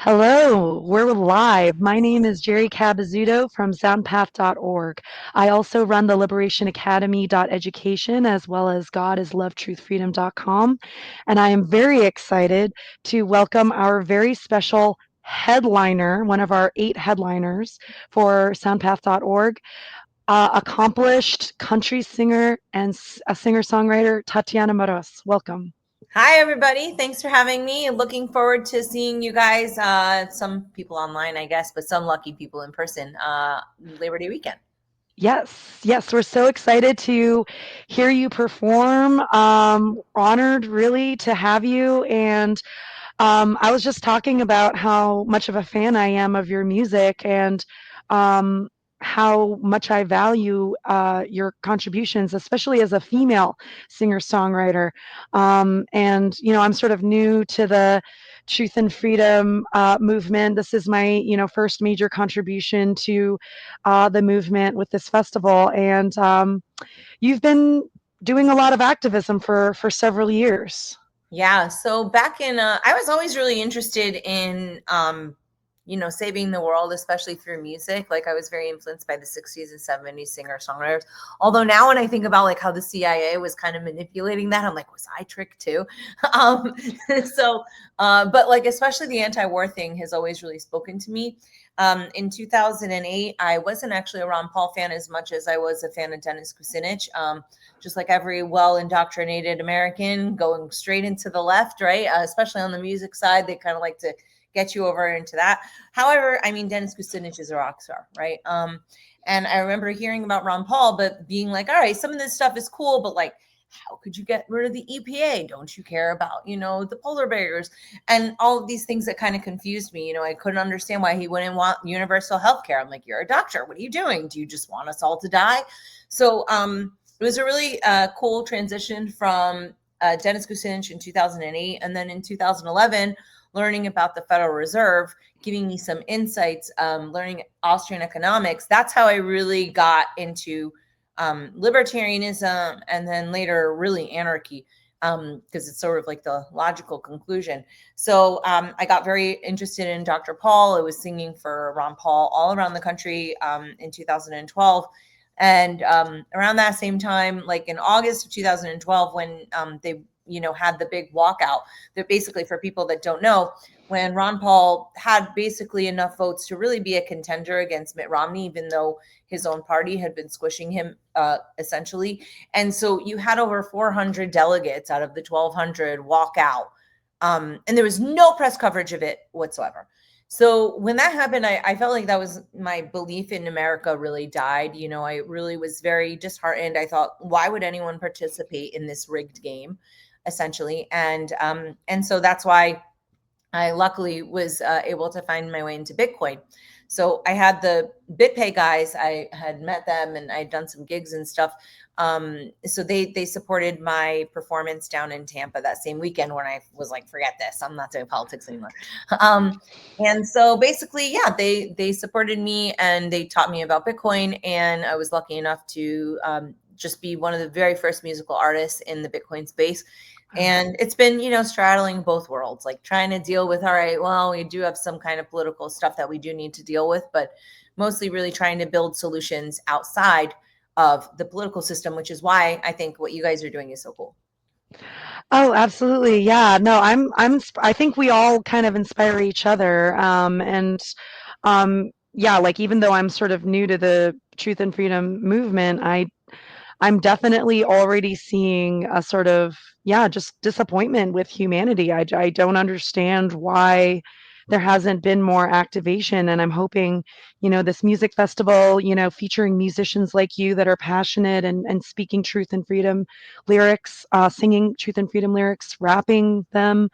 Hello, we're live. My name is Jerry Cabazzuto from Soundpath.org. I also run the Liberation Academy.education as well as GodIsLoveTruthFreedom.com. And I am very excited to welcome our very special headliner, one of our 8 headliners for Soundpath.org, accomplished country singer and a singer-songwriter, Tatiana Moroz. Welcome. Hi, everybody. Thanks for having me. Looking forward to seeing you guys. Some people online, I guess, but some lucky people in person Labor Day weekend. Yes, we're so excited to hear you perform. Honored, really, to have you. And I was just talking about how much of a fan I am of your music and um, how much I value your contributions, especially as a female singer-songwriter. I'm sort of new to the truth and freedom movement. This is my, first major contribution to the movement with this festival. And you've been doing a lot of activism for several years. Yeah. So back in, I was always really interested in, saving the world, especially through music. Like I was very influenced by the 60s and 70s singer-songwriters. Although now when I think about like how the CIA was kind of manipulating that, I'm like, was I tricked too? um, but like, especially the anti-war thing has always really spoken to me. In 2008, I wasn't actually a Ron Paul fan as much as I was a fan of Dennis Kucinich. Just like every well indoctrinated American going straight into the left, right? Especially on the music side, they kind of like to get you over into that. However, I mean, Dennis Kucinich is a rock star, right? And I remember hearing about Ron Paul, but being like, all right, some of this stuff is cool, but like, how could you get rid of the EPA? Don't you care about, the polar bears and all of these things that kind of confused me. I couldn't understand why he wouldn't want universal health care. I'm like, you're a doctor. What are you doing? Do you just want us all to die? So, it was a really cool transition from Dennis Kucinich in 2008. And then in 2011, learning about the Federal Reserve, giving me some insights, learning Austrian economics. That's how I really got into libertarianism and then later really anarchy, because it's sort of like the logical conclusion. So I got very interested in Dr. Paul. I was singing for Ron Paul all around the country in 2012. And around that same time, like in August of 2012, when they, had the big walkout, that basically, for people that don't know, when Ron Paul had basically enough votes to really be a contender against Mitt Romney, even though his own party had been squishing him essentially. And so you had over 400 delegates out of the 1,200 walk out. And there was no press coverage of it whatsoever. So when that happened, I felt like that was my belief in America really died. I really was very disheartened. I thought, why would anyone participate in this rigged game, essentially? And so that's why I luckily was able to find my way into Bitcoin. So I had the BitPay guys. I had met them and I'd done some gigs and stuff. So they supported my performance down in Tampa that same weekend when I was like, forget this, I'm not doing politics anymore. And so basically, yeah, they supported me and they taught me about Bitcoin. And I was lucky enough to just be one of the very first musical artists in the Bitcoin space. And it's been, straddling both worlds, like trying to deal with, all right, well, we do have some kind of political stuff that we do need to deal with, but mostly really trying to build solutions outside of the political system, which is why I think what you guys are doing is so cool. Oh, absolutely. Yeah. No, I think we all kind of inspire each other. Yeah, like even though I'm sort of new to the truth and freedom movement, I'm definitely already seeing a sort of, yeah, just disappointment with humanity. I don't understand why there hasn't been more activation. And I'm hoping, this music festival, featuring musicians like you that are passionate and speaking truth and freedom lyrics, singing truth and freedom lyrics, rapping them,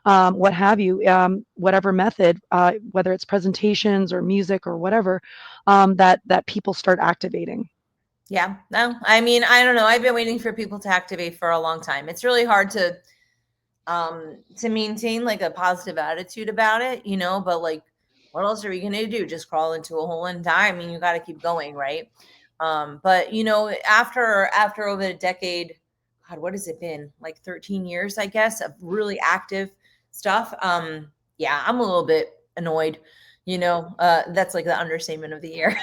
what have you, whatever method, whether it's presentations or music or whatever, that people start activating. Yeah, no, I mean, I don't know. I've been waiting for people to activate for a long time. It's really hard to maintain like a positive attitude about it, but like, what else are we going to do? Just crawl into a hole and die? I mean, you got to keep going, right? But after over a decade, God, what has it been? Like 13 years, I guess, of really active stuff. Yeah, I'm a little bit annoyed. That's like the understatement of the year.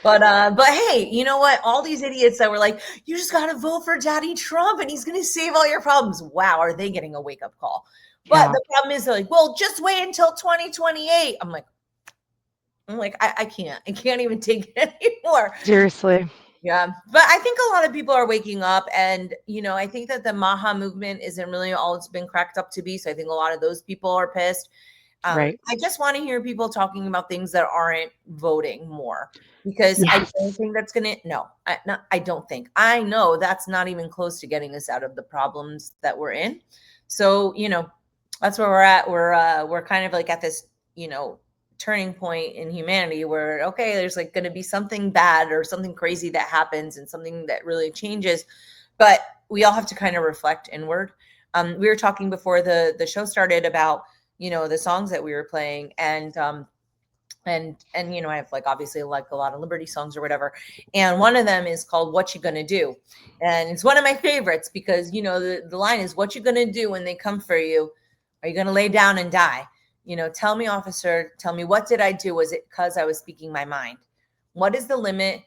But hey, you know what? All these idiots that were like, you just gotta vote for Daddy Trump and he's gonna save all your problems. Wow, are they getting a wake up call? But Yeah, the problem is they're like, well, just wait until 2028. I'm like, I can't even take it anymore. seriously. Yeah. But I think a lot of people are waking up, and I think that the Maha movement isn't really all it's been cracked up to be. So I think a lot of those people are pissed. Right. I just want to hear people talking about things that aren't voting more, because I don't Yes. think that's gonna. No, I don't think. I know that's not even close to getting us out of the problems that we're in. So that's where we're at. We're kind of like at this turning point in humanity where, okay, there's like going to be something bad or something crazy that happens and something that really changes, but we all have to kind of reflect inward. We were talking before the show started about the songs that we were playing, and I have like obviously like a lot of Liberty songs or whatever, and one of them is called "What You Gonna Do," and it's one of my favorites because the line is, "What you gonna do when they come for you? Are you gonna lay down and die? Tell me, officer, tell me, what did I do? Was it because I was speaking my mind? What is the limit,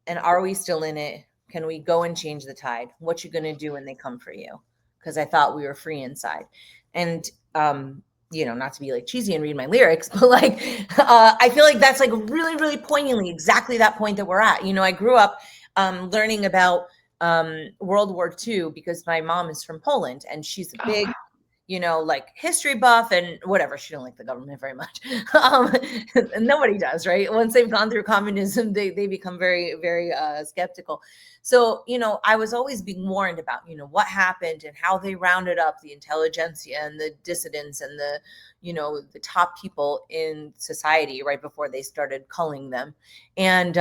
and are we still in it? Can we go and change the tide? What you gonna do when they come for you? Because I thought we were free inside." And not to be like cheesy and read my lyrics, but like I feel like that's like really, really poignantly exactly that point that we're at. I grew up learning about World War II because my mom is from Poland and she's a Oh, big wow. like history buff and whatever. She don't like the government very much. And nobody does, right? Once they've gone through communism, they become very, very skeptical. So, I was always being warned about, what happened and how they rounded up the intelligentsia and the dissidents and the top people in society right before they started culling them. And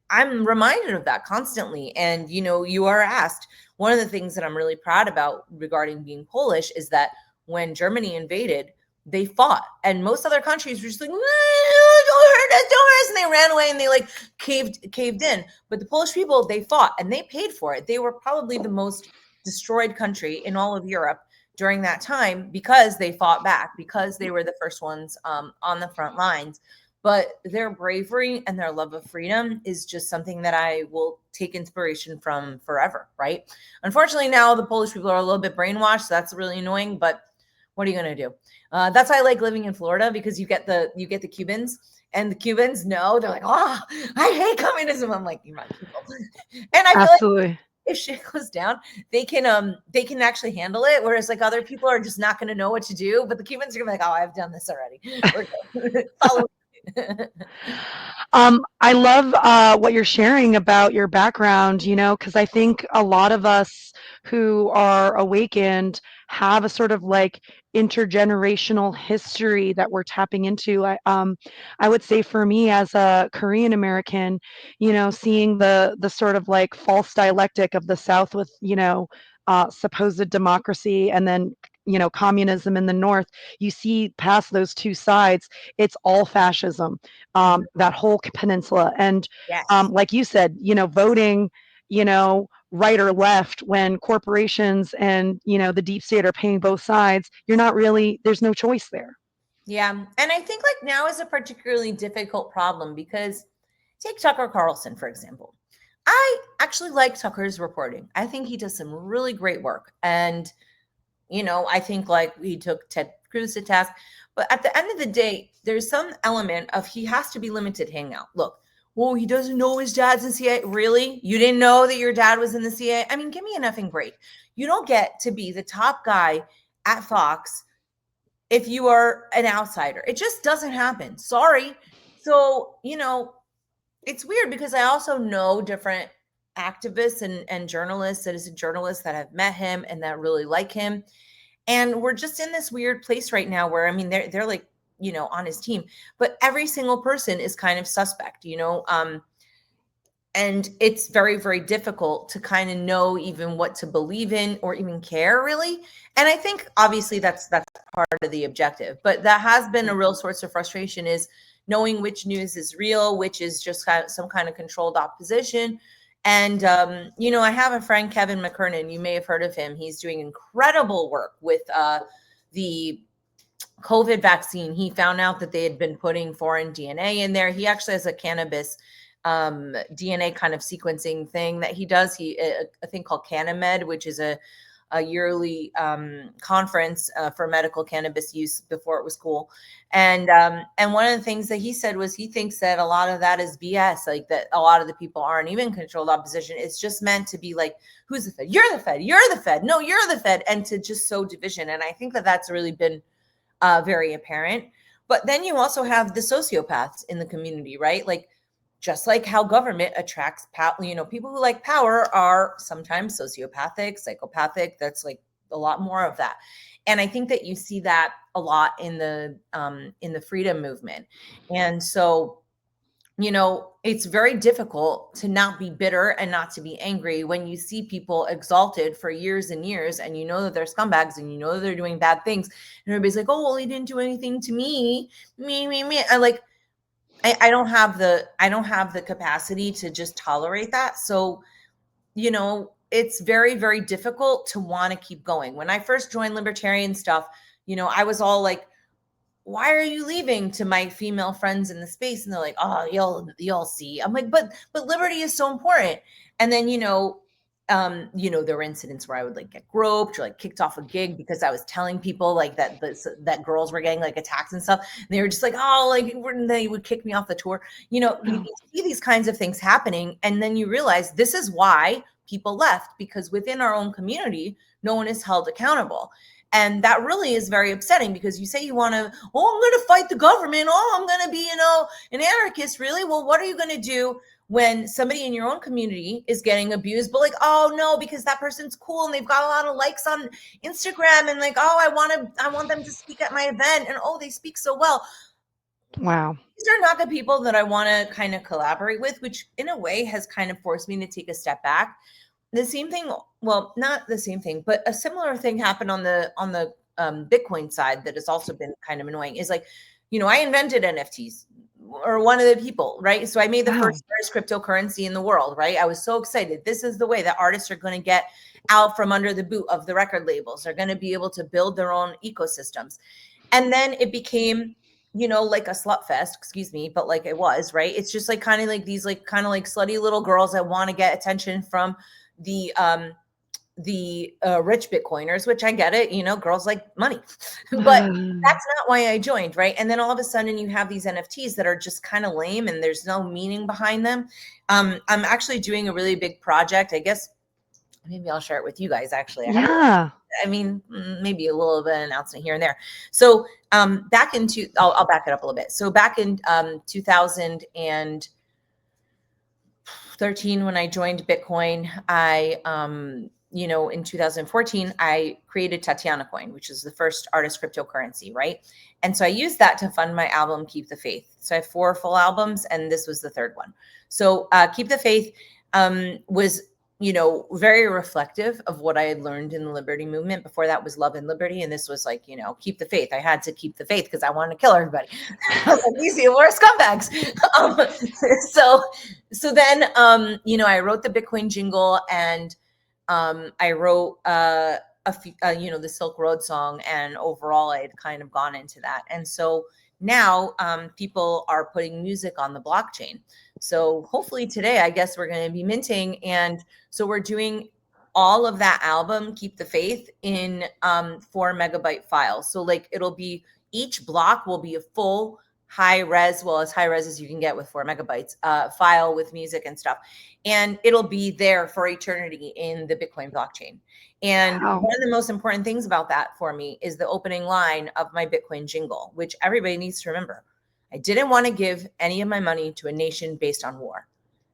I'm reminded of that constantly. And, you are asked, one of the things that I'm really proud about regarding being Polish is that when Germany invaded, they fought, and most other countries were just like, "Don't hurt us, don't hurt us," and they ran away and they like caved in. But the Polish people, they fought and they paid for it. They were probably the most destroyed country in all of Europe during that time because they fought back, because they were the first ones on the front lines. But their bravery and their love of freedom is just something that I will take inspiration from forever, right? Unfortunately, now the Polish people are a little bit brainwashed, so that's really annoying. But what are you going to do? That's why I like living in Florida, because you get the Cubans, and the Cubans know, they're like, oh, I hate communism. I'm like, you're my people, and I feel like Absolutely. if shit goes down, they can actually handle it. Whereas like other people are just not going to know what to do. But the Cubans are gonna be like, oh, I've done this already. We're good. Follow. I love what you're sharing about your background, because I think a lot of us who are awakened have a sort of like intergenerational history that we're tapping into. I would say for me as a Korean American, seeing the sort of like false dialectic of the South with, supposed democracy and then, communism in the North, you see past those two sides, it's all fascism, that whole peninsula. And Yes. like you said, voting, right or left when corporations and the deep state are paying both sides, you're not really, there's no choice there. Yeah. And I think like now is a particularly difficult problem because take Tucker Carlson, for example. I actually like Tucker's reporting. I think he does some really great work. And, I think like he took Ted Cruz to task. But at the end of the day, there's some element of he has to be limited hangout. Look, well, he doesn't know his dad's in CIA. Really? You didn't know that your dad was in the CIA? I mean, give me an effing break. You don't get to be the top guy at Fox if you are an outsider. It just doesn't happen. Sorry. So, it's weird because I also know different activists and journalists, citizen journalists that have met him and that really like him. And we're just in this weird place right now where, I mean, they're like, on his team, but every single person is kind of suspect, and it's very, very difficult to kind of know even what to believe in or even care really. And I think obviously that's part of the objective, but that has been a real source of frustration, is knowing which news is real, which is just kind of some kind of controlled opposition. And I have a friend, Kevin McKernan. You may have heard of him. He's doing incredible work with the COVID vaccine, he found out that they had been putting foreign DNA in there. He actually has a cannabis DNA kind of sequencing thing that he does. A thing called Canamed, which is a yearly conference for medical cannabis use before it was cool. And one of the things that he said was he thinks that a lot of that is BS, like that a lot of the people aren't even controlled opposition. It's just meant to be like, who's the Fed? You're the Fed. You're the Fed. No, you're the Fed. And to just sow division. And I think that that's really been very apparent. But then you also have the sociopaths in the community, right? Like, just like how government attracts power, people who like power are sometimes sociopathic, psychopathic. That's like a lot more of that. And I think that you see that a lot in the freedom movement. And so, it's very difficult to not be bitter and not to be angry when you see people exalted for years and years, and you know that they're scumbags and you know that they're doing bad things. And everybody's like, oh, well, he didn't do anything to me. Me. I don't have the capacity to just tolerate that. So, it's very, very difficult to want to keep going. When I first joined libertarian stuff, I was all like, why are you leaving, to my female friends in the space? And they're like, oh, you'll see. I'm like, but liberty is so important. And then, there were incidents where I would like get groped or like kicked off a gig because I was telling people like that girls were getting like attacked and stuff. And they were just like, oh, like they would kick me off the tour. You see these kinds of things happening, and then you realize this is why people left, because within our own community, no one is held accountable. And that really is very upsetting, because you say you want to, I'm going to fight the government. I'm going to be, an anarchist. Really? Well, what are you going to do when somebody in your own community is getting abused, but like, oh no, because that person's cool and they've got a lot of likes on Instagram, and like, oh, I want them to speak at my event, and oh, they speak so well. Wow. These are not the people that I want to kind of collaborate with, which in a way has kind of forced me to take a step back. The same thing, well, not the same thing, but a similar thing happened on the Bitcoin side that has also been kind of annoying. Is like, I invented NFTs, or one of the people, right? So I made the first cryptocurrency in the world, right? I was so excited. This is the way that artists are going to get out from under the boot of the record labels. They're going to be able to build their own ecosystems. And then it became, like a slut fest, excuse me, but like it was, right? It's just like kind of like these like kind of like slutty little girls that want to get attention from the rich Bitcoiners, which I get it, girls like money, but that's not why I joined, right? And then all of a sudden you have these NFTs that are just kind of lame and there's no meaning behind them. I'm actually doing a really big project. I guess maybe I'll share it with you guys. Actually, maybe a little bit of announcement here and there. So I'll back it up a little bit. So back in 2013, when I joined Bitcoin, I in 2014, I created Tatiana Coin, which is the first artist cryptocurrency, right? And so I used that to fund my album, Keep the Faith. So I have 4 full albums, and this was the third one. So Keep the Faith was, very reflective of what I had learned in the liberty movement. Before that was Love and Liberty. And this was like, keep the faith. I had to keep the faith because I wanted to kill everybody. These people were scumbags. So then, I wrote the Bitcoin jingle, and I wrote the Silk Road song, and overall I had kind of gone into that. And so now people are putting music on the blockchain. So hopefully today, I guess we're going to be minting. And so we're doing all of that album, Keep the Faith, in 4 megabyte files. So like it'll be, each block will be a full high res, well, as high res as you can get with 4 megabytes file with music and stuff. And it'll be there for eternity in the Bitcoin blockchain. And one of the most important things about that for me is the opening line of my Bitcoin jingle, which everybody needs to remember. I didn't want to give any of my money to a nation based on war.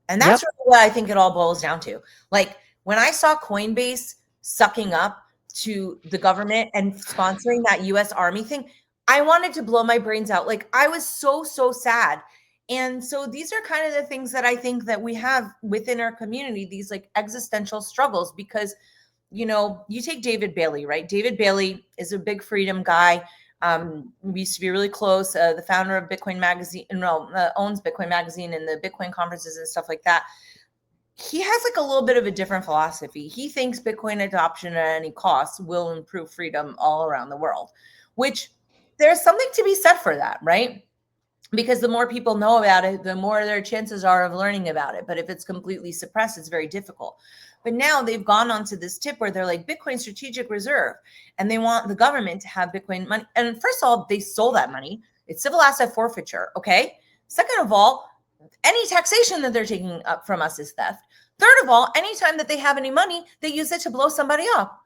And that's really what I think it all boils down to. Like when I saw Coinbase sucking up to the government and sponsoring that US Army thing, I wanted to blow my brains out. Like I was so sad. And so these are kind of the things that I think that we have within our community, these like existential struggles, because, you take David Bailey, right? David Bailey is a big freedom guy. We used to be really close. The founder of Bitcoin Magazine, owns Bitcoin Magazine and the Bitcoin conferences and stuff like that. He has like a little bit of a different philosophy. He thinks Bitcoin adoption at any cost will improve freedom all around the world, which there's something to be said for that, right? Because the more people know about it, the more their chances are of learning about it. But if it's completely suppressed, it's very difficult. But now they've gone onto this tip where they're like Bitcoin strategic reserve, and they want the government to have Bitcoin money. And first of all, they stole that money. It's civil asset forfeiture. Okay. Second of all, any taxation that they're taking up from us is theft. Third of all, anytime that they have any money, they use it to blow somebody up.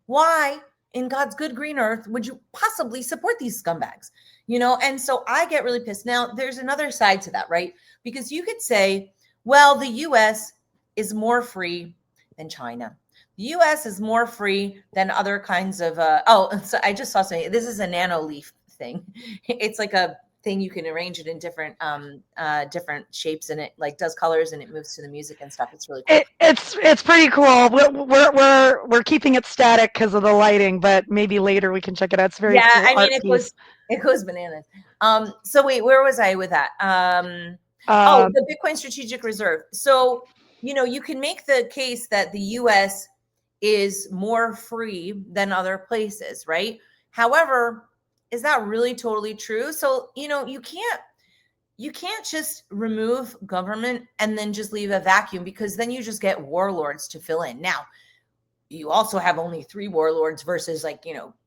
Why in God's good green earth would you possibly support these scumbags? And so I get really pissed. Now, there's another side to that, right? Because you could say, well, the US is more free than China. The US is more free than other kinds of, so I just saw something. This is a nano leaf thing. It's like a thing you can arrange it in different shapes, and it like does colors and it moves to the music and stuff. It's really cool. It's pretty cool. We're keeping it static because of the lighting, but maybe later we can check it out. It's a very Yeah, cool I mean art it piece. goes bananas. So wait, where was I with that? Um, The Bitcoin strategic reserve. So, you can make the case that the US is more free than other places, right? However, is that really totally true? So, you can't just remove government and then just leave a vacuum, because then you just get warlords to fill in. Now, you also have only 3 warlords versus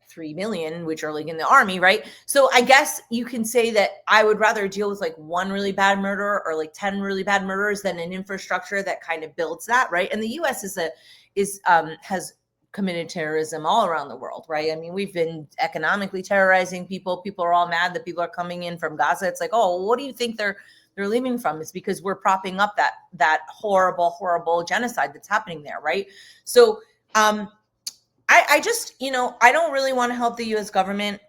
3 million, which are like in the army, right? So I guess you can say that I would rather deal with like one really bad murderer or like 10 really bad murderers than an infrastructure that kind of builds that, right? And the US has committed terrorism all around the world, right? I mean, we've been economically terrorizing people. People are all mad that people are coming in from Gaza. It's like, oh, what do you think they're leaving from? It's because we're propping up that horrible genocide that's happening there, right? So I just, I don't really want to help the US government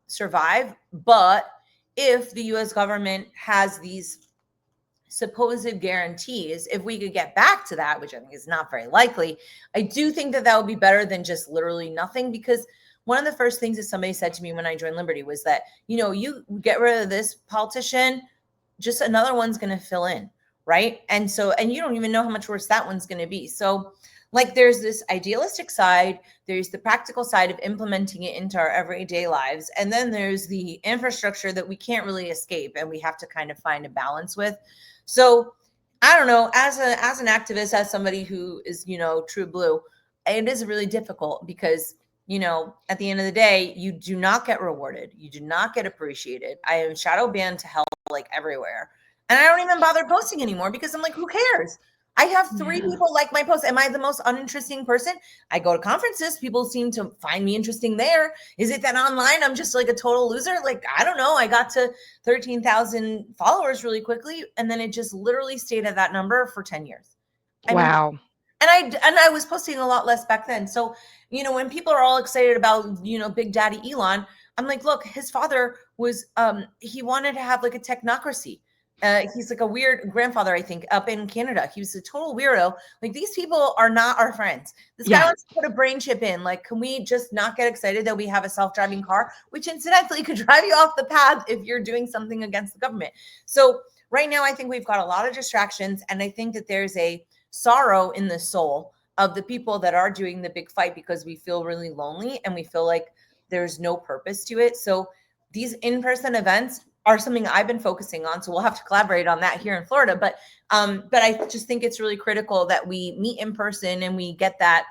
survive. But if the US government has these supposed guarantees, if we could get back to that, which I think is not very likely, I do think that would be better than just literally nothing. Because one of the first things that somebody said to me when I joined Liberty was that, you get rid of this politician, just another one's going to fill in, right? And you don't even know how much worse that one's going to be. So like, there's this idealistic side, there's the practical side of implementing it into our everyday lives, and then there's the infrastructure that we can't really escape and we have to kind of find a balance with. So I don't know, as an activist, as somebody who is, true blue, it is really difficult because, at the end of the day, you do not get rewarded. You do not get appreciated. I am shadow banned to hell like everywhere. And I don't even bother posting anymore because I'm like, who cares? I have 3 yeah. people like my post. Am I the most uninteresting person? I go to conferences. People seem to find me interesting there. Is it that online I'm just like a total loser? Like, I don't know. I got to 13,000 followers really quickly, and then it just literally stayed at that number for 10 years. I mean, Wow. and I was posting a lot less back then. So, when people are all excited about, Big Daddy Elon, I'm like, look, his father was he wanted to have like a technocracy. He's like a weird grandfather, I think, up in Canada. He was a total weirdo. Like, these people are not our friends. This guy Yeah. wants to put a brain chip in. Like, can we just not get excited that we have a self-driving car, which incidentally could drive you off the path if you're doing something against the government? So right now, I think we've got a lot of distractions, and I think that there's a sorrow in the soul of the people that are doing the big fight, because we feel really lonely and we feel like there's no purpose to it. So these in-person events are something I've been focusing on. So we'll have to collaborate on that here in Florida. But I just think it's really critical that we meet in person and we get that,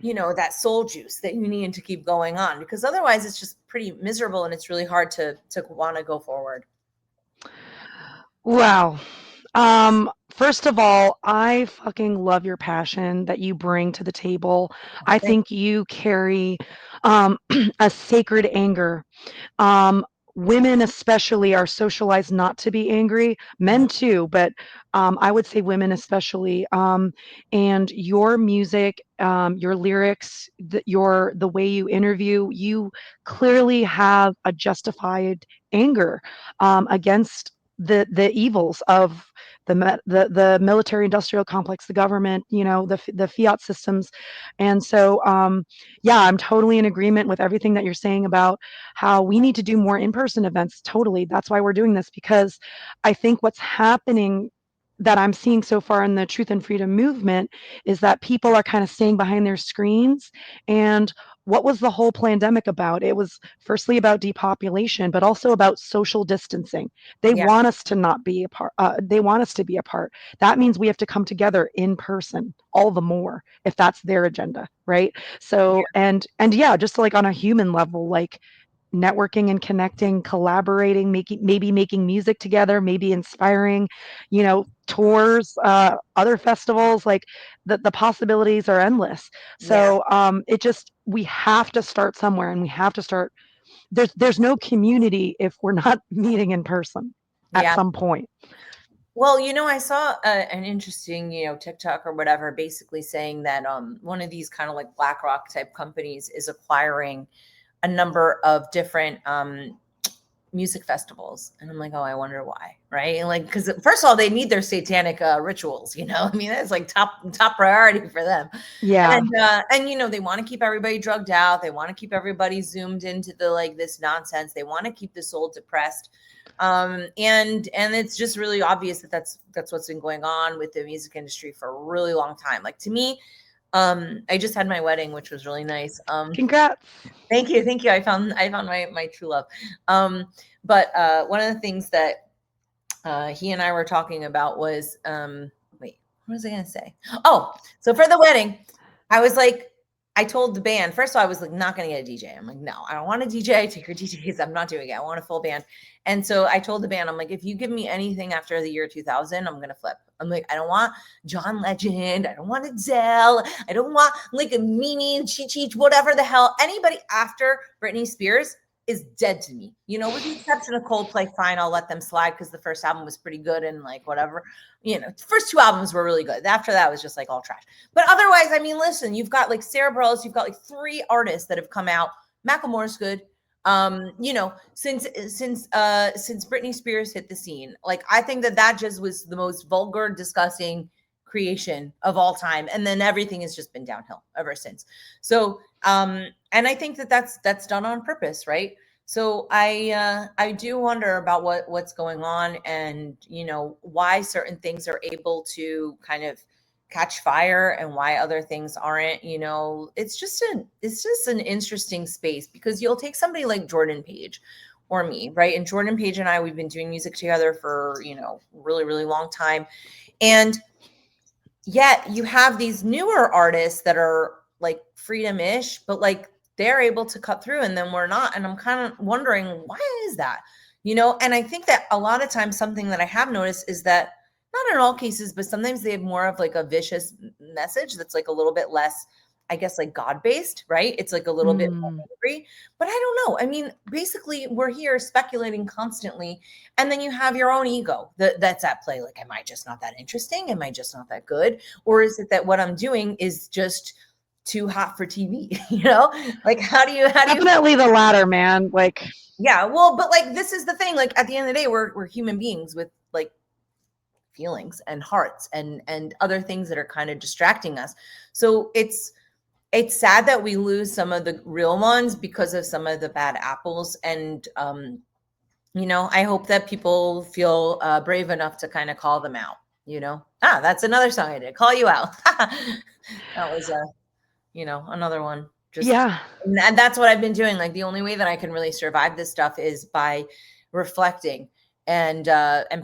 that soul juice that you need to keep going on, because otherwise it's just pretty miserable and it's really hard to want to go forward. Wow. First of all, I fucking love your passion that you bring to the table. I Thank think you carry a sacred anger. Um, Women especially are socialized not to be angry, you. men too, but I would say women especially. And your music, your lyrics, the way you interview, you clearly have a justified anger against the evils of the military industrial complex, the government, the fiat systems. And so yeah, I'm totally in agreement with everything that you're saying about how we need to do more in-person events. Totally. That's why we're doing this, because I think what's happening that I'm seeing so far in the truth and freedom movement is that people are kind of staying behind their screens. And what was the whole pandemic about? It was firstly about depopulation, but also about social distancing. They Yeah. want us to not be apart. They want us to be apart. That means we have to come together in person all the more if that's their agenda, right? So and yeah, just like on a human level, like networking and connecting, collaborating, making music together, maybe inspiring, tours, other festivals, like the possibilities are endless. Yeah. So it just we have to start somewhere and we have to start there's no community if we're not meeting in person at Yeah. some point. Well, I saw an interesting, TikTok or whatever, basically saying that one of these kind of like BlackRock type companies is acquiring a number of different music festivals, and I'm like, oh, I wonder why, right? And like, because first of all, they need their satanic rituals, I mean, that's like top priority for them, Yeah. and they want to keep everybody drugged out, they want to keep everybody zoomed into the like this nonsense, they want to keep the soul depressed, and it's just really obvious that that's what's been going on with the music industry for a really long time. Like to me, I just had my wedding, which was really nice. Congrats. Thank you. I found my true love. But one of the things that he and I were talking about was wait, what was I gonna say? Oh, so for the wedding, I was like, I told the band, first of all, I was like not gonna get a DJ. I'm like, no, I don't want a DJ. Take your DJs. I'm not doing it. I want a full band. And so I told the band, I'm like, if you give me anything after the year 2000, I'm gonna flip. I'm like, I don't want John Legend. I don't want Adele. I don't want like a Mimi, Cheech, whatever the hell. Anybody after Britney Spears is dead to me. With the exception of Coldplay, fine, I'll let them slide because the first album was pretty good and like whatever. First two albums were really good. After that was just like all trash. But otherwise, I mean, listen, you've got like Sarah Bareilles, you've got like three artists that have come out. Macklemore's good. Since Britney Spears hit the scene, like I think that just was the most vulgar, disgusting creation of all time, and then everything has just been downhill ever since. So and I think that's done on purpose, right? So I do wonder about what's going on, and why certain things are able to kind of catch fire and why other things aren't. It's just an interesting space, because you'll take somebody like Jordan Page or me, right? And Jordan Page and I, we've been doing music together for really, really long time, and yet you have these newer artists that are like freedom-ish, but like they're able to cut through and then we're not. And I'm kind of wondering, why is that? And I think that a lot of times something that I have noticed is that, not in all cases, but sometimes they have more of like a vicious message that's like a little bit less, I guess, like God-based, right? It's like a little bit more Mm. angry. But I don't know. I mean, basically we're here speculating constantly, and then you have your own ego that's at play. Like, am I just not that interesting? Am I just not that good? Or is it that what I'm doing is just too hot for TV? Like how do you Definitely the latter, man. Like, yeah, well, but like this is the thing, like at the end of the day, we're human beings with like feelings and hearts and other things that are kind of distracting us. So it's sad that we lose some of the real ones because of some of the bad apples. And I hope that people feel brave enough to kind of call them out. That's another song I did, Call You Out. That was another one. Just yeah. and that's what I've been doing. Like the only way that I can really survive this stuff is by reflecting and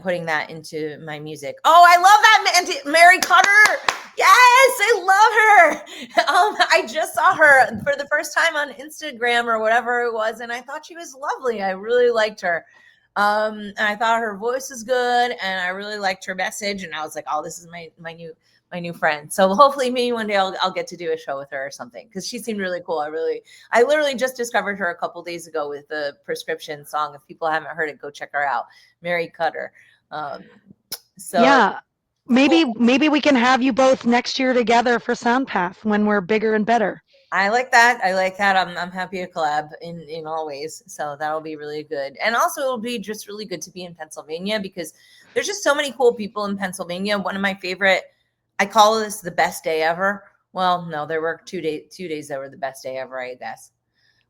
putting that into my music. Oh, I love that Mary Cutter. Yes, I love her. I just saw her for the first time on Instagram or whatever it was, and I thought she was lovely. I really liked her. And I thought her voice was good, and I really liked her message. And I was like, oh, this is my new friend. So hopefully maybe one day I'll get to do a show with her or something, because she seemed really cool. I literally just discovered her a couple days ago with the Prescription song. If people haven't heard it, go check her out. Mary Cutter. So Yeah. Maybe we can have you both next year together for Soundpath when we're bigger and better. I like that. I'm happy to collab in all ways. So that'll be really good. And also it'll be just really good to be in Pennsylvania, because there's just so many cool people in Pennsylvania. One of my favorite, I call this the best day ever. Well, no, there were two days that were the best day ever, I guess.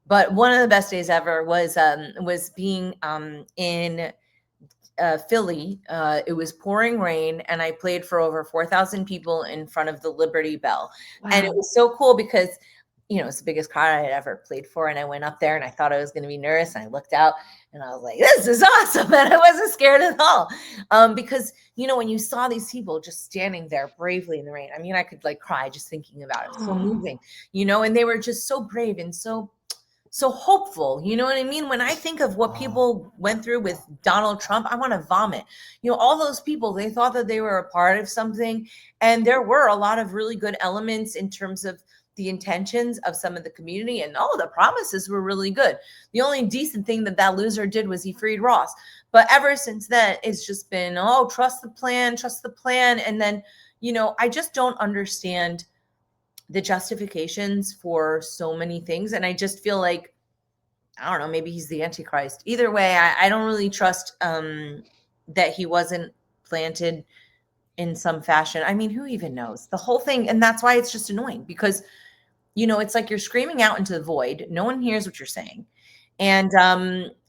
But one of the best days ever was being in Philly. It was pouring rain, and I played for over 4,000 people in front of the Liberty Bell. And it Wow. was so cool because, it's the biggest crowd I had ever played for. And I went up there and I thought I was going to be nervous. And I looked out and I was like, this is awesome. And I wasn't scared at all. Because, when you saw these people just standing there bravely in the rain, I mean, I could like cry just thinking about it. It was so moving, and they were just so brave and so hopeful. You know what I mean? When I think of what people went through with Donald Trump, I want to vomit. All those people, they thought that they were a part of something. And there were a lot of really good elements in terms of the intentions of some of the community. And the promises were really good. The only decent thing that loser did was he freed Ross. But ever since then, it's just been, trust the plan, trust the plan. And then, I just don't understand the justifications for so many things. And I just feel like, I don't know, maybe he's the Antichrist. Either way, I don't really trust that he wasn't planted in some fashion. I mean, who even knows the whole thing? And that's why it's just annoying because, it's like you're screaming out into the void. No one hears what you're saying. And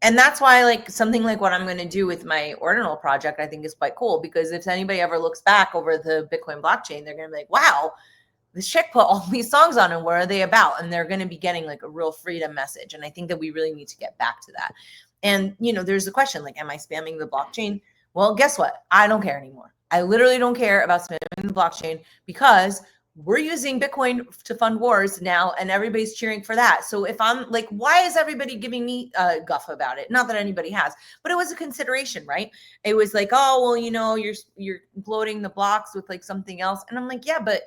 that's why like something like what I'm going to do with my Ordinal project, I think is quite cool, because if anybody ever looks back over the Bitcoin blockchain, they're going to be like, wow, this chick put all these songs on and what are they about? And they're going to be getting like a real freedom message. And I think that we really need to get back to that. And, there's the question, like, am I spamming the blockchain? Well, guess what? I don't care anymore. I literally don't care about spamming the blockchain because we're using Bitcoin to fund wars now and everybody's cheering for that. So if I'm like, why is everybody giving me guff about it? Not that anybody has, but it was a consideration, right? It was like, oh, well, you're bloating the blocks with like something else. And I'm like, yeah, but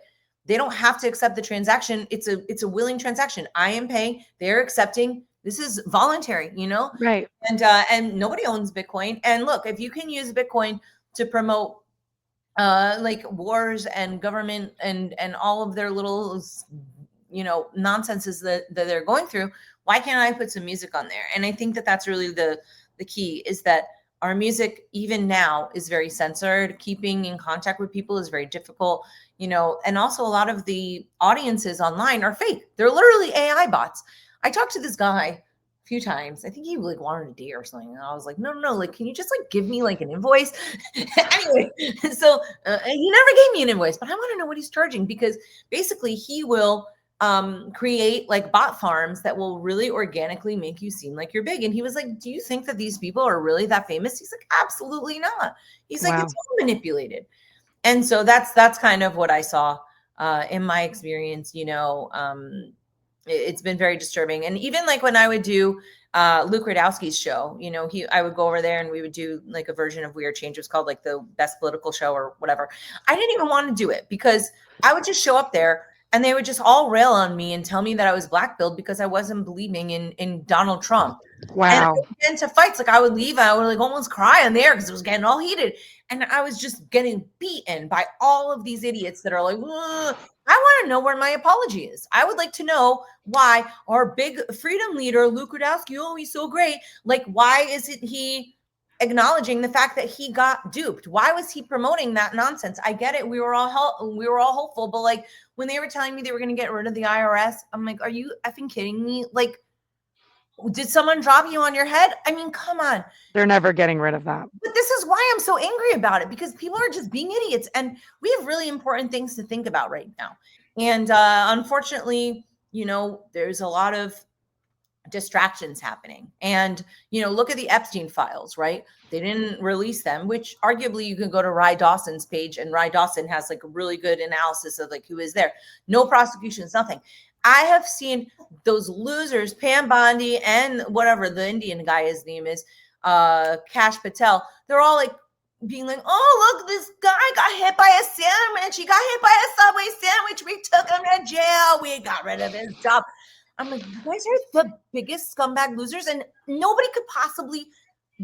they don't have to accept the transaction. It's a willing transaction. I am paying, they're accepting. This is voluntary, Right. and nobody owns Bitcoin. And look, if you can use Bitcoin to promote like wars and government and all of their little nonsenses that they're going through, why can't I put some music on there? And I think that that's really the key, is that our music even now is very censored. Keeping in contact with people is very difficult, and also a lot of the audiences online are fake. They're literally AI bots. I talked to this guy few times. I think he like wanted a date or something. And I was like, no, like, can you just like give me like an invoice? Anyway, so he never gave me an invoice, but I want to know what he's charging, because basically he will create like bot farms that will really organically make you seem like you're big. And he was like, do you think that these people are really that famous? He's like, absolutely not. He's like, it's all manipulated. And so that's kind of what I saw in my experience. It's been very disturbing. And even like when I would do Luke Radowski's show, I would go over there and we would do like a version of Weird Change. It was called like the Best Political Show or whatever. I didn't even want to do it because I would just show up there and they would just all rail on me and tell me that I was blackpilled because I wasn't believing in Donald Trump. And I Wow. would get into fights. Like I would leave, I would like almost cry on there because it was getting all heated. And I was just getting beaten by all of these idiots that are like, ugh. I want to know where my apology is. I would like to know why our big freedom leader, Luke Radowski, he's so great. Like, why isn't he acknowledging the fact that he got duped? Why was he promoting that nonsense? I get it. We were all hopeful, but like when they were telling me they were going to get rid of the IRS, I'm like, are you effing kidding me? Like, did someone drop you on your head? I mean, come on. They're never getting rid of that. But this is why I'm so angry about it, because people are just being idiots. And we have really important things to think about right now. And unfortunately, there's a lot of distractions happening. And, look at the Epstein files, right? They didn't release them, which arguably you can go to Rye Dawson's page, and Rye Dawson has like a really good analysis of like who is there. No prosecutions, nothing. I have seen those losers, Pam Bondi and whatever the Indian guy, his name is, Kash Patel. They're all like being like, oh, look, this guy got hit by a sandwich. He got hit by a Subway sandwich. We took him to jail. We got rid of his job. I'm like, you guys are the biggest scumbag losers. And nobody could possibly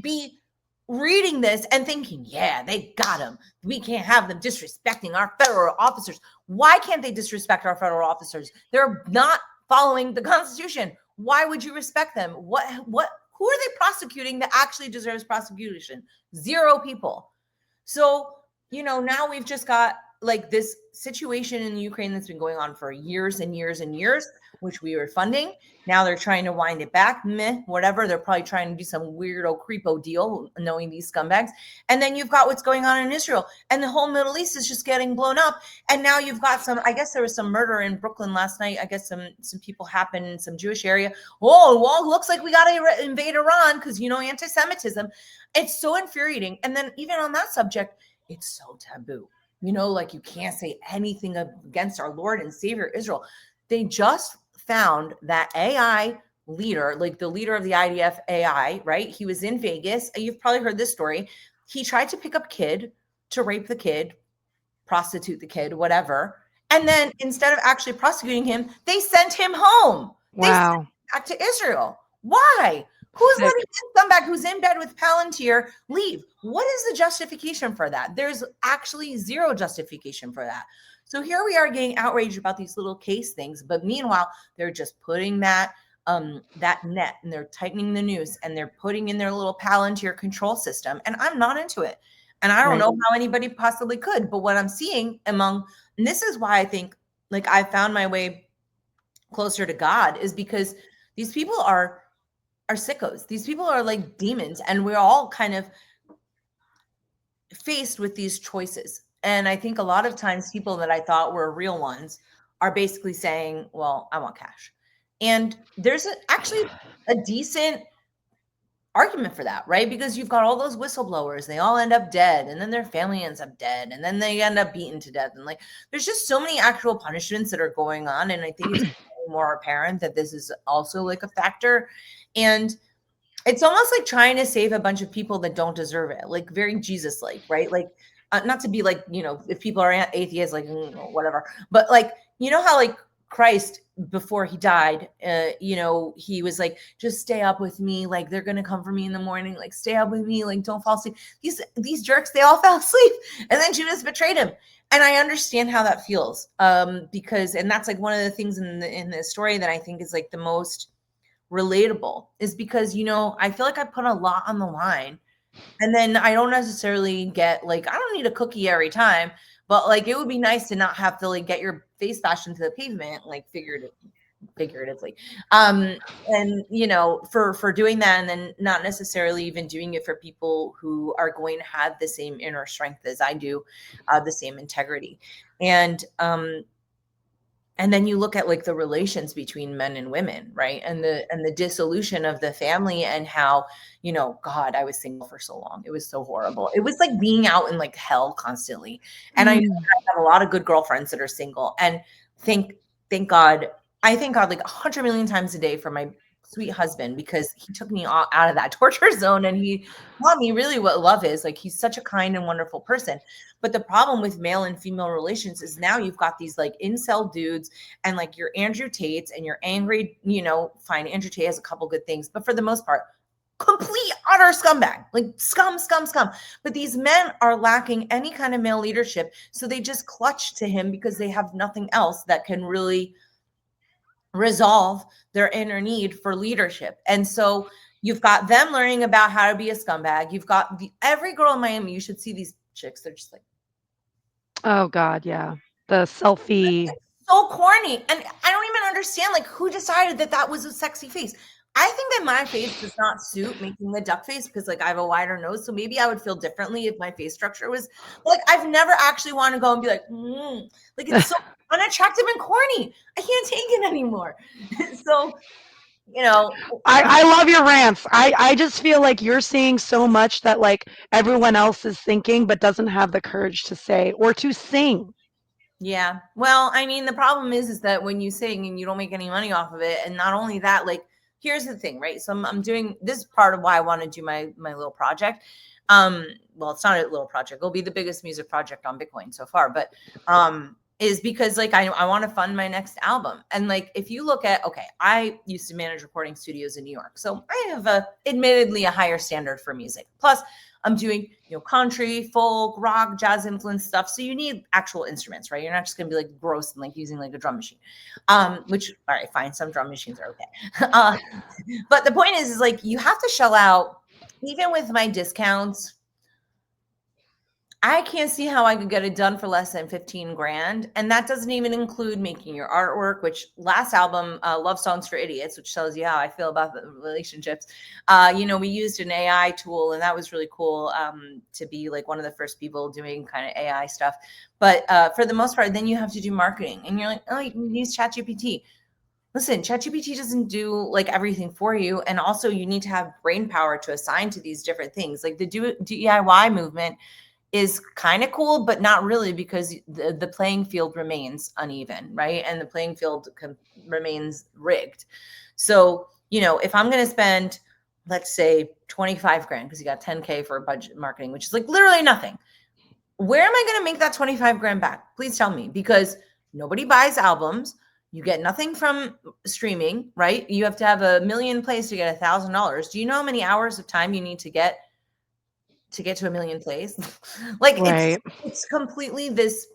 be reading this and thinking, yeah, they got him. We can't have them disrespecting our federal officers. Why can't they disrespect our federal officers? They're not following the Constitution. Why would you respect them? Who are they prosecuting that actually deserves prosecution? Zero people. So, now we've just got like this situation in Ukraine that's been going on for years and years and years, which we were funding. Now they're trying to wind it back, meh, whatever. They're probably trying to do some weirdo creepo deal, knowing these scumbags. And then you've got what's going on in Israel, and the whole Middle East is just getting blown up. And now you've got some, I guess there was some murder in Brooklyn last night. I guess some people happened in some Jewish area. Oh, well, looks like we got to invade Iran because, you know, anti-Semitism. It's so infuriating. And then even on that subject, it's so taboo. You know, like you can't say anything against our Lord and Savior Israel. They just found that AI leader, like the leader of the IDF AI, right? He was in Vegas. You've probably heard this story. He tried to pick up kid to rape the kid, prostitute the kid, whatever. And then instead of actually prosecuting him, they sent him home. They sent him back to Israel. Why? Who's letting this scumbag who's in bed with Palantir leave? What is the justification for that? There's actually zero justification for that. So here we are getting outraged about these little case things, but meanwhile, they're just putting that net and they're tightening the noose and they're putting in their little Palantir control system. And I'm not into it. And I don't know how anybody possibly could. But what I'm seeing and this is why I think like I found my way closer to God, is because these people are sickos. These people are like demons, and we're all kind of faced with these choices. And I think a lot of times people that I thought were real ones are basically saying, well, I want cash. And there's actually a decent argument for that, right? Because you've got all those whistleblowers, they all end up dead, and then their family ends up dead, and then they end up beaten to death. And like, there's just so many actual punishments that are going on. And I think it's more apparent that this is also like a factor. And it's almost like trying to save a bunch of people that don't deserve it, like very Jesus-like, right? Like, not to be like, you know, if people are atheists, like whatever, but like, you know how like Christ, before he died, you know, he was like, just stay up with me. Like, they're going to come for me in the morning. Like, stay up with me. Like, don't fall asleep. These jerks, they all fell asleep. And then Judas betrayed him. And I understand how that feels. Because, and that's like one of the things in the story that I think is like the most relatable, is because, you know, I feel like I put a lot on the line, and then I don't necessarily get like, I don't need a cookie every time, but like, it would be nice to not have to like get your face bashed into the pavement, like figuratively. And you know, for doing that, and then not necessarily even doing it for people who are going to have the same inner strength as I do, the same integrity. And then you look at like the relations between men and women, right? And the dissolution of the family, and how, you know, God, I was single for so long. It was so horrible. It was like being out in like hell constantly. And I know I have a lot of good girlfriends that are single, and thank God. I thank God like 100 million times a day for my sweet husband, because he took me out of that torture zone, and he taught me really what love is. Like, he's such a kind and wonderful person. But the problem with male and female relations is now you've got these like incel dudes, and like your Andrew Tates and your angry, you know, fine, Andrew Tate has a couple good things, but for the most part, complete utter scumbag, like scum. But these men are lacking any kind of male leadership, so they just clutch to him because they have nothing else that can really resolve their inner need for leadership. And so you've got them learning about how to be a scumbag. You've got every girl in Miami, you should see these chicks. They're just like, oh God, yeah. The selfie. so corny. And I don't even understand like who decided that that was a sexy face. I think that my face does not suit making the duck face, because like I have a wider nose. So maybe I would feel differently if my face structure was like, I've never actually want to go and be like, like it's so unattractive and corny. I can't take it anymore. So, you know, I love your rants. I just feel like you're seeing so much that like everyone else is thinking but doesn't have the courage to say or to sing. yeah. Well, I mean, the problem is that when you sing and you don't make any money off of it, and not only that, like, here's the thing, right? So I'm doing this part of why I want to do my little project. Well, it's not a little project. It'll be the biggest music project on Bitcoin so far, but is because like I want to fund my next album. And like, if you look at, okay, I used to manage recording studios in New York, so I have admittedly a higher standard for music. Plus, I'm doing, you know, country, folk, rock, jazz influence stuff. So you need actual instruments, right? You're not just going to be like gross and like using like a drum machine, which, all right, fine. Some drum machines are okay. But the point is like, you have to shell out, even with my discounts. I can't see how I could get it done for less than 15 grand. And that doesn't even include making your artwork, which last album, Love Songs for Idiots, which tells you how I feel about the relationships. We used an AI tool, and that was really cool, to be like one of the first people doing kind of AI stuff. But for the most part, then you have to do marketing, and you're like, oh, you can use ChatGPT. Listen, ChatGPT doesn't do like everything for you. And also you need to have brain power to assign to these different things. Like the DIY movement is kind of cool, but not really, because the playing field remains uneven, right? And the playing field remains rigged. So, if I'm going to spend, let's say 25 grand, because you got 10K for budget marketing, which is like literally nothing. Where am I going to make that 25 grand back? Please tell me, because nobody buys albums. You get nothing from streaming, right? You have to have 1 million plays to get $1,000. Do you know how many hours of time you need to get to 1 million plays? Like Right. it's completely this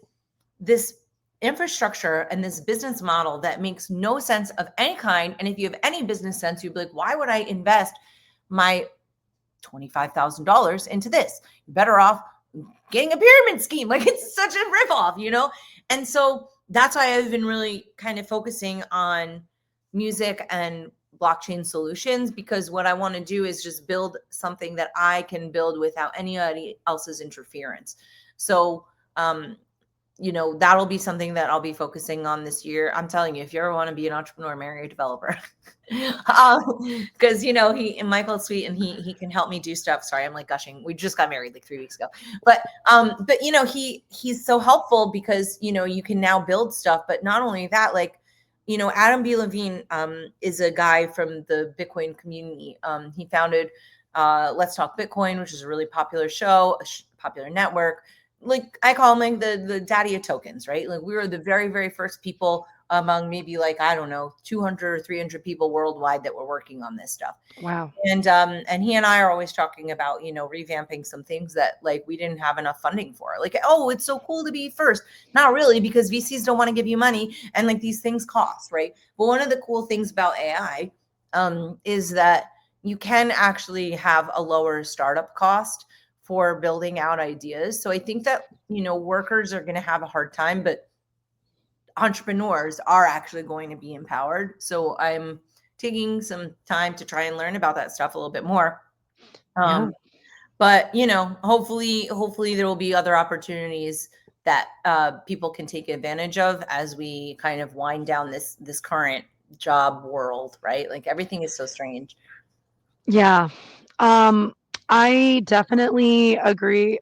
infrastructure and this business model that makes no sense of any kind. And if you have any business sense, you'd be like, why would I invest my $25,000 into this? You're better off getting a pyramid scheme. Like, it's such a ripoff, And so that's why I've been really kind of focusing on music and blockchain solutions, because what I want to do is just build something that I can build without anybody else's interference. So, that'll be something that I'll be focusing on this year. I'm telling you, if you ever want to be an entrepreneur, marry a developer. Because Michael's sweet, and he can help me do stuff. Sorry, I'm like gushing. We just got married like 3 weeks ago, but he's so helpful, because you can now build stuff. But not only that, like, Adam B. Levine is a guy from the Bitcoin community. He founded Let's Talk Bitcoin, which is a really popular show, popular network. Like, I call him like the daddy of tokens, right? Like, we were the very, very first people among maybe, like, I don't know, 200 or 300 people worldwide that were working on this stuff. Wow. And he and I are always talking about, revamping some things that, like, we didn't have enough funding for. Like, oh, it's so cool to be first. Not really, because VCs don't want to give you money, and like these things cost, right? But one of the cool things about AI is that you can actually have a lower startup cost for building out ideas. So I think that, workers are going to have a hard time, but entrepreneurs are actually going to be empowered. So I'm taking some time to try and learn about that stuff a little bit more. Yeah. But, hopefully there will be other opportunities that people can take advantage of as we kind of wind down this current job world, right? Like, everything is so strange. Yeah. I definitely agree.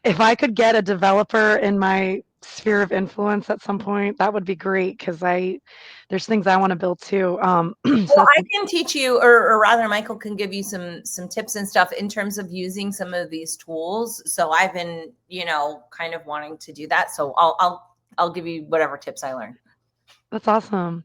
If I could get a developer in my sphere of influence at some point, that would be great, because there's things I want to build too. Well, I can teach you, or rather, Michael can give you some tips and stuff in terms of using some of these tools. So I've been, kind of wanting to do that. So I'll give you whatever tips I learned. That's awesome.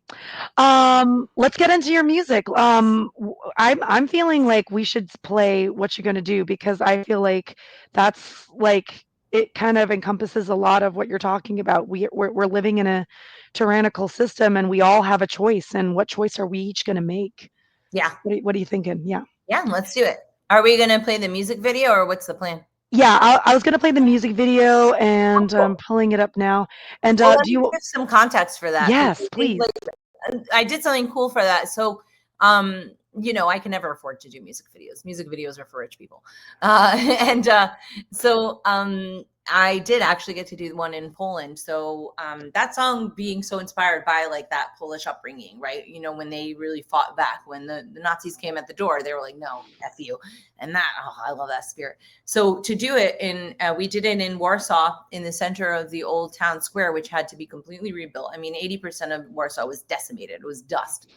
Let's get into your music. I'm feeling like we should play What You Gonna Do, because I feel like that's like it kind of encompasses a lot of what you're talking about. We're living in a tyrannical system, and we all have a choice. And what choice are we each going to make? Yeah. What are you thinking? Yeah. Yeah, let's do it. Are we going to play the music video, or what's the plan? Yeah, I was going to play the music video, and I'm pulling it up now. And Well, let do me you? give some context for that. Yes, please. I did something cool for that. So, I can never afford to do music videos. Music videos are for rich people. So I did actually get to do one in Poland. So that song being so inspired by like that Polish upbringing, right? When they really fought back, when the Nazis came at the door, they were like, no, F you. And I love that spirit. So to do it we did it in Warsaw, in the center of the old town square, which had to be completely rebuilt. I mean, 80% of Warsaw was decimated. It was dust.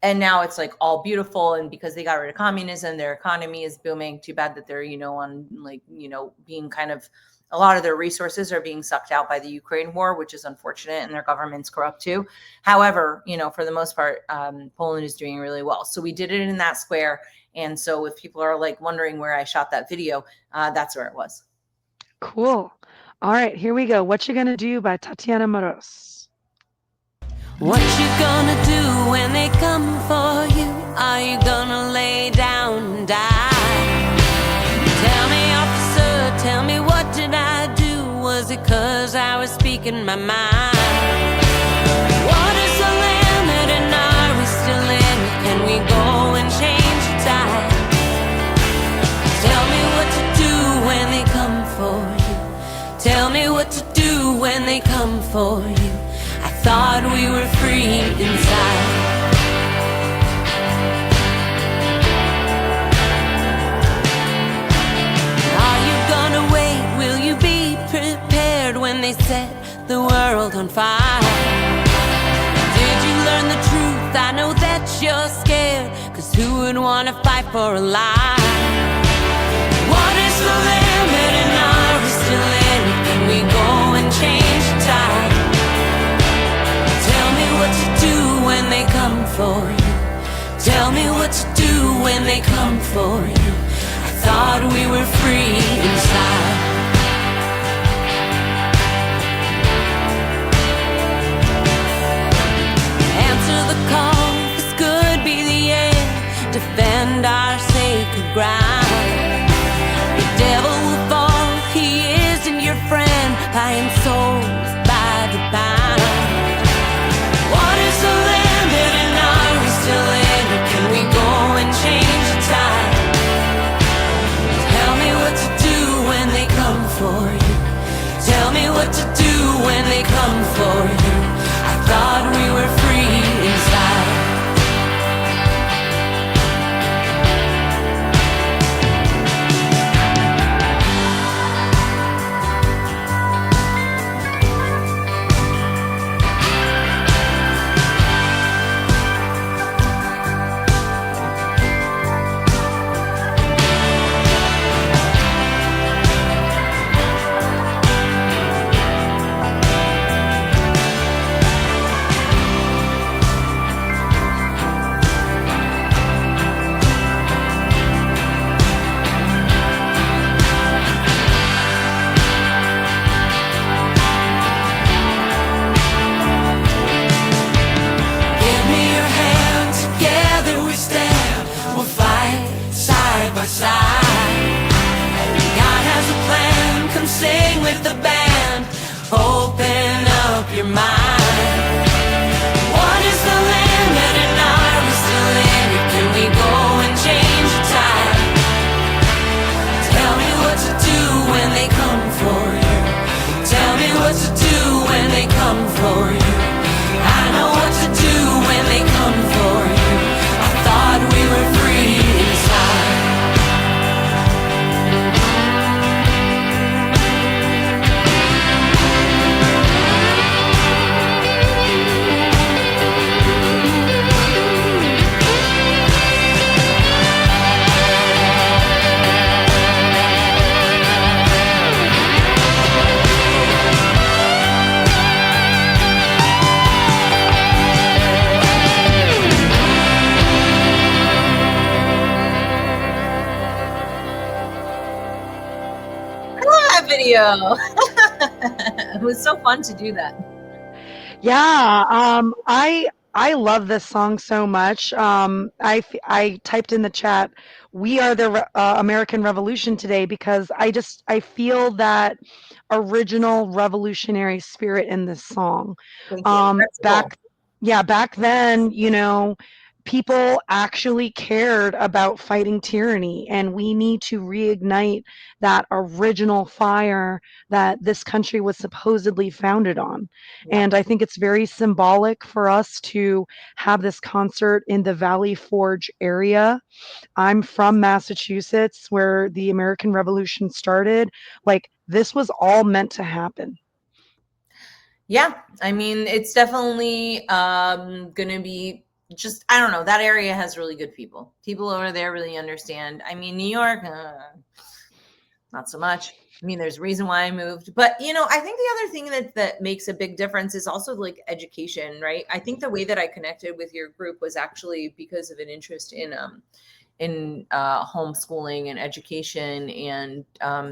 And now it's like all beautiful. And because they got rid of communism, their economy is booming. Too bad that they're, on like, being kind of, a lot of their resources are being sucked out by the Ukraine war, which is unfortunate, and their government's corrupt too. However, for the most part, Poland is doing really well. So we did it in that square. And so if people are like wondering where I shot that video, that's where it was. Cool. All right, here we go. What You Gonna Do by Tatiana Moroz. What you gonna do when they come for you? Are you gonna lay down and die? Tell me, officer, tell making my mind. What is the limit and are we still in it? Can we go and change the tide? Tell me what to do when they come for you. Tell me what to do when they come for you. I thought we were free inside. Are you gonna wait? Will you be prepared when they set the world on fire? Did you learn the truth? I know that you're scared, 'cause who would wanna fight for a lie? What is the limit and are we still in it? Can we go and change the tide? Tell me what to do when they come for you. Tell me what to do when they come for you. I thought we were free inside. Answer the call, this could be the end. Defend our sacred ground. The devil will fall, he isn't your friend, buying souls by the pound. What is the limit and are we still in it? Can we go and change the tide? Tell me what to do when they come for you. Tell me what to do when they come for you. I thought we were free inside. Give me your hand, together we stand. We'll fight side by side. God has a plan, come sing with the band. Open up your mind. What is the limit and are we still in it? Can we go and change the tide? Tell me what to do when they come for you. Tell me what to do when they come for you. I know what to do when they come for you. I thought we were free inside. I love that video. It was so fun to do that. Yeah, I love this song so much. I typed in the chat, "We are the American Revolution today," because I feel that original revolutionary spirit in this song. Thank you. That's cool. Back, yeah, back then, people actually cared about fighting tyranny, and we need to reignite that original fire that this country was supposedly founded on. Yeah. And I think it's very symbolic for us to have this concert in the Valley Forge area. I'm from Massachusetts, where the American Revolution started. Like, this was all meant to happen. Yeah, I mean, it's definitely gonna be just, I don't know, that area has really good people. People over there really understand. I mean, New York, not so much. I mean, there's a reason why I moved, but I think the other thing that makes a big difference is also like education, right? I think the way that I connected with your group was actually because of an interest in homeschooling and education and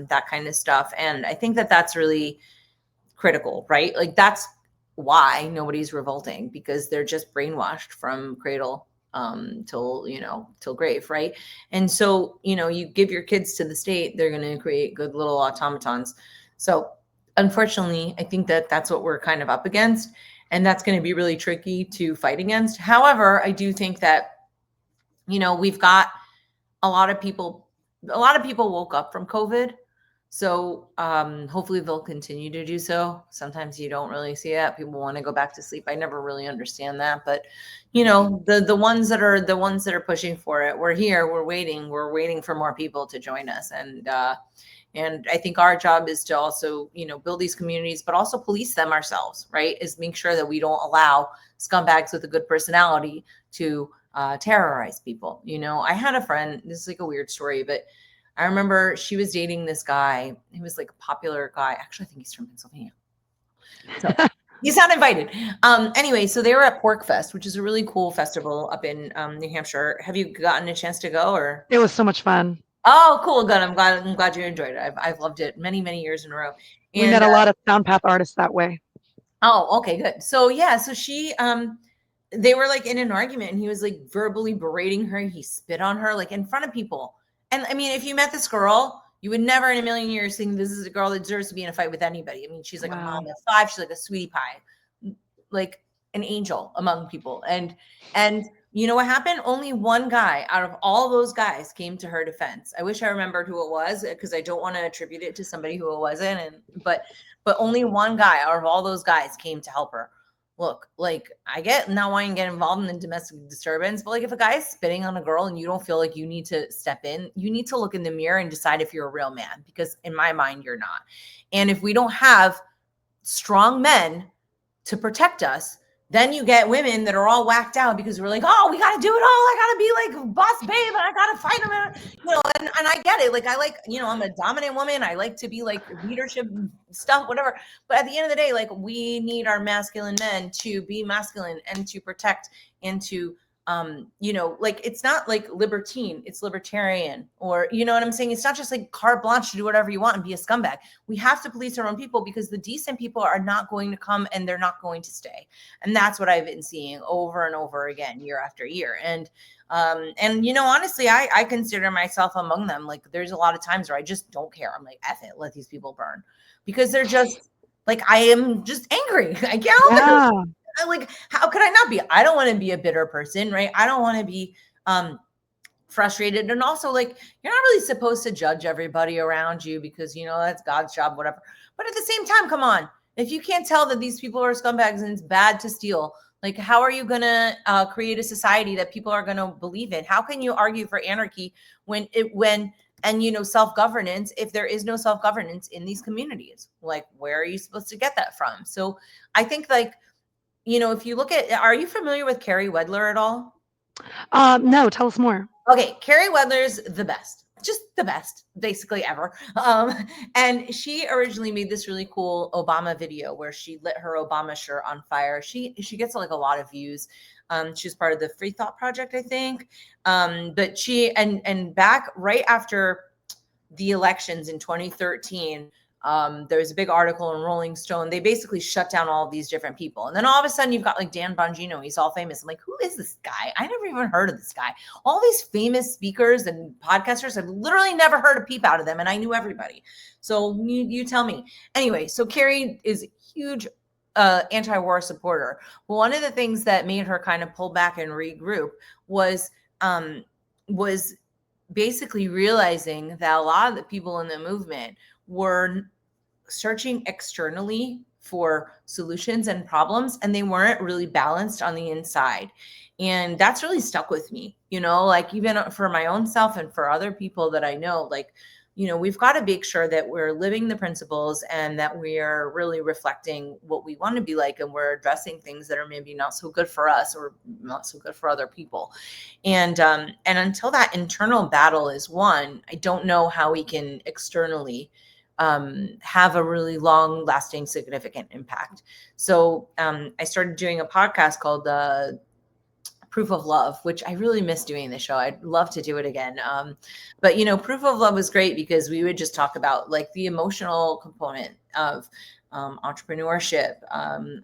that kind of stuff, and I think that that's really critical, right? Like that's why nobody's revolting, because they're just brainwashed from cradle till grave, right? And so you give your kids to the state, they're going to create good little automatons. So unfortunately, I think that that's what we're kind of up against, and that's going to be really tricky to fight against. However, I do think that, we've got a lot of people, woke up from COVID. So hopefully they'll continue to do so. Sometimes you don't really see that. People want to go back to sleep. I never really understand that. But the ones that are pushing for it, we're here, we're waiting for more people to join us. And I think our job is to also, build these communities, but also police them ourselves, right? Is make sure that we don't allow scumbags with a good personality to terrorize people. I had a friend, this is like a weird story, but I remember she was dating this guy. He was like a popular guy. Actually, I think he's from Pennsylvania. So he's not invited. Anyway, so they were at Pork Fest, which is a really cool festival up in New Hampshire. Have you gotten a chance to go or? It was so much fun. Oh, cool. Good. I'm glad you enjoyed it. I've loved it many, many years in a row. We And met a lot of Soundpath artists that way. oh, okay, good. So yeah, so she they were like in an argument and he was like verbally berating her. He spit on her like in front of people. And I mean, if you met this girl, you would never in a million years think this is a girl that deserves to be in a fight with anybody. I mean, she's like a Wow. mom of five. She's like a sweetie pie, like an angel among people. And you know what happened? Only one guy out of all those guys came to her defense. I wish I remembered who it was because I don't want to attribute it to somebody who it wasn't. But only one guy out of all those guys came to help her. Look, like I get not wanting to get involved in the domestic disturbance, but like if a guy is spitting on a girl and you don't feel like you need to step in, you need to look in the mirror and decide if you're a real man, because in my mind, you're not. And if we don't have strong men to protect us, then you get women that are all whacked out because we're like, oh, we got to do it all. I got to be like boss babe and I got to fight him. And I get it. Like, I'm a dominant woman. I like to be like leadership stuff, whatever. But at the end of the day, like we need our masculine men to be masculine and to protect and to, like it's not like libertine, it's libertarian, or you know what I'm saying? It's not just like carte blanche to do whatever you want and be a scumbag. We have to police our own people because the decent people are not going to come and they're not going to stay. And that's what I've been seeing over and over again, year after year. And honestly, I consider myself among them. Like there's a lot of times where I just don't care. I'm like, F it, let these people burn, because they're just like, I am just angry. I can't help it. Like, how could I not be? I don't want to be a bitter person, right? I don't want to be frustrated. And also, like, you're not really supposed to judge everybody around you because, that's God's job, whatever. But at the same time, come on. If you can't tell that these people are scumbags and it's bad to steal, like, how are you going to create a society that people are going to believe in? How can you argue for anarchy and self-governance if there is no self-governance in these communities? Like, where are you supposed to get that from? So I think, like, if you look at, are you familiar with Carrie Wedler at all? No, tell us more. Okay, Carrie Wedler's the best, just the best, basically ever. And she originally made this really cool Obama video where she lit her Obama shirt on fire. She gets like a lot of views. She was part of the Free Thought Project, I think. But she and back right after the elections in 2013. There was a big article in Rolling Stone. They basically shut down all of these different people. And then all of a sudden you've got like Dan Bongino. He's all famous. I'm like, who is this guy? I never even heard of this guy. All these famous speakers and podcasters, I've literally never heard a peep out of them. And I knew everybody. So you tell me. Anyway, so Carrie is a huge anti-war supporter. Well, one of the things that made her kind of pull back and regroup was basically realizing that a lot of the people in the movement were searching externally for solutions and problems, and they weren't really balanced on the inside. And that's really stuck with me, like even for my own self and for other people that I know, like, we've got to make sure that we're living the principles and that we are really reflecting what we want to be like. And we're addressing things that are maybe not so good for us or not so good for other people. And until that internal battle is won, I don't know how we can externally have a really long lasting, significant impact. So I started doing a podcast called Proof of Love, which I really miss doing the show. I'd love to do it again. But Proof of Love was great because we would just talk about like the emotional component of entrepreneurship,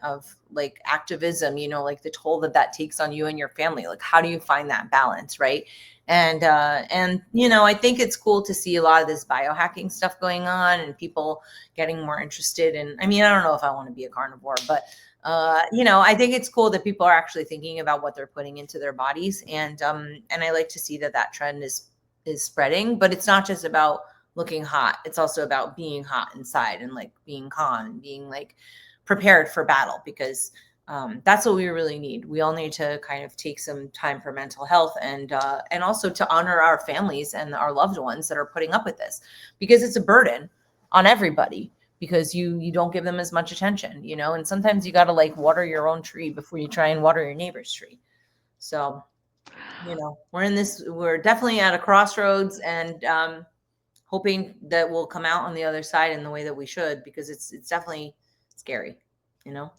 of like activism, like the toll that takes on you and your family. Like, how do you find that balance? Right. And you know, I think it's cool to see a lot of this biohacking stuff going on and people getting more interested in, I mean, I don't know if I want to be a carnivore, but you know, I think it's cool that people are actually thinking about what they're putting into their bodies. And I like to see that that trend is spreading, but it's not just about looking hot. It's also about being hot inside and like being calm and being like prepared for battle, because that's what we really need. We all need to kind of take some time for mental health, and also to honor our families and our loved ones that are putting up with this, because it's a burden on everybody, because you don't give them as much attention, you know, and sometimes you got to like water your own tree before you try and water your neighbor's tree. So, you know, we're definitely at a crossroads, and hoping that we'll come out on the other side in the way that we should, because it's definitely scary, you know.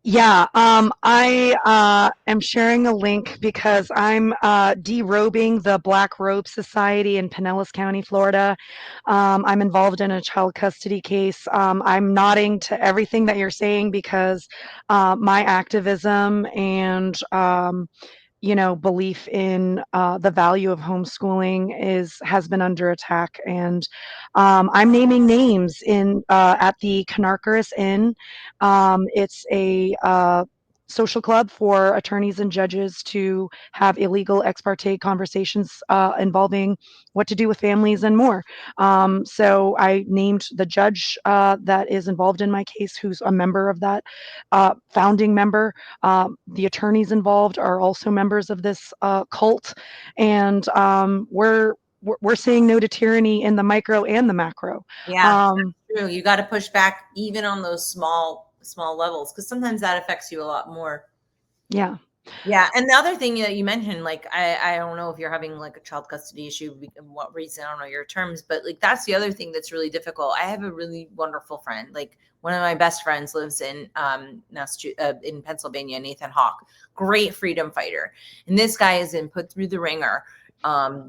Yeah, I am sharing a link because I'm derobing the Black Robe Society in Pinellas County, Florida. I'm involved in a child custody case. I'm nodding to everything that you're saying because my activism and belief in the value of homeschooling has been under attack, and I'm naming names in at the Canarcaris Inn. It's a social club for attorneys and judges to have illegal ex parte conversations involving what to do with families and more. So I named the judge that is involved in my case, who's a member of that founding member. The attorneys involved are also members of this cult, and we're saying no to tyranny in the micro and the macro. Yeah, Um, true. You got to push back even on those small levels, because sometimes that affects you a lot more. yeah, Yeah, and the other thing that you mentioned, like I don't know if you're having like a child custody issue, and what reason, I don't know your terms, but like that's the other thing that's really difficult. I have a really wonderful friend, like one of my best friends lives in in Pennsylvania, Nathan Hawk, great freedom fighter, and this guy has been put through the ringer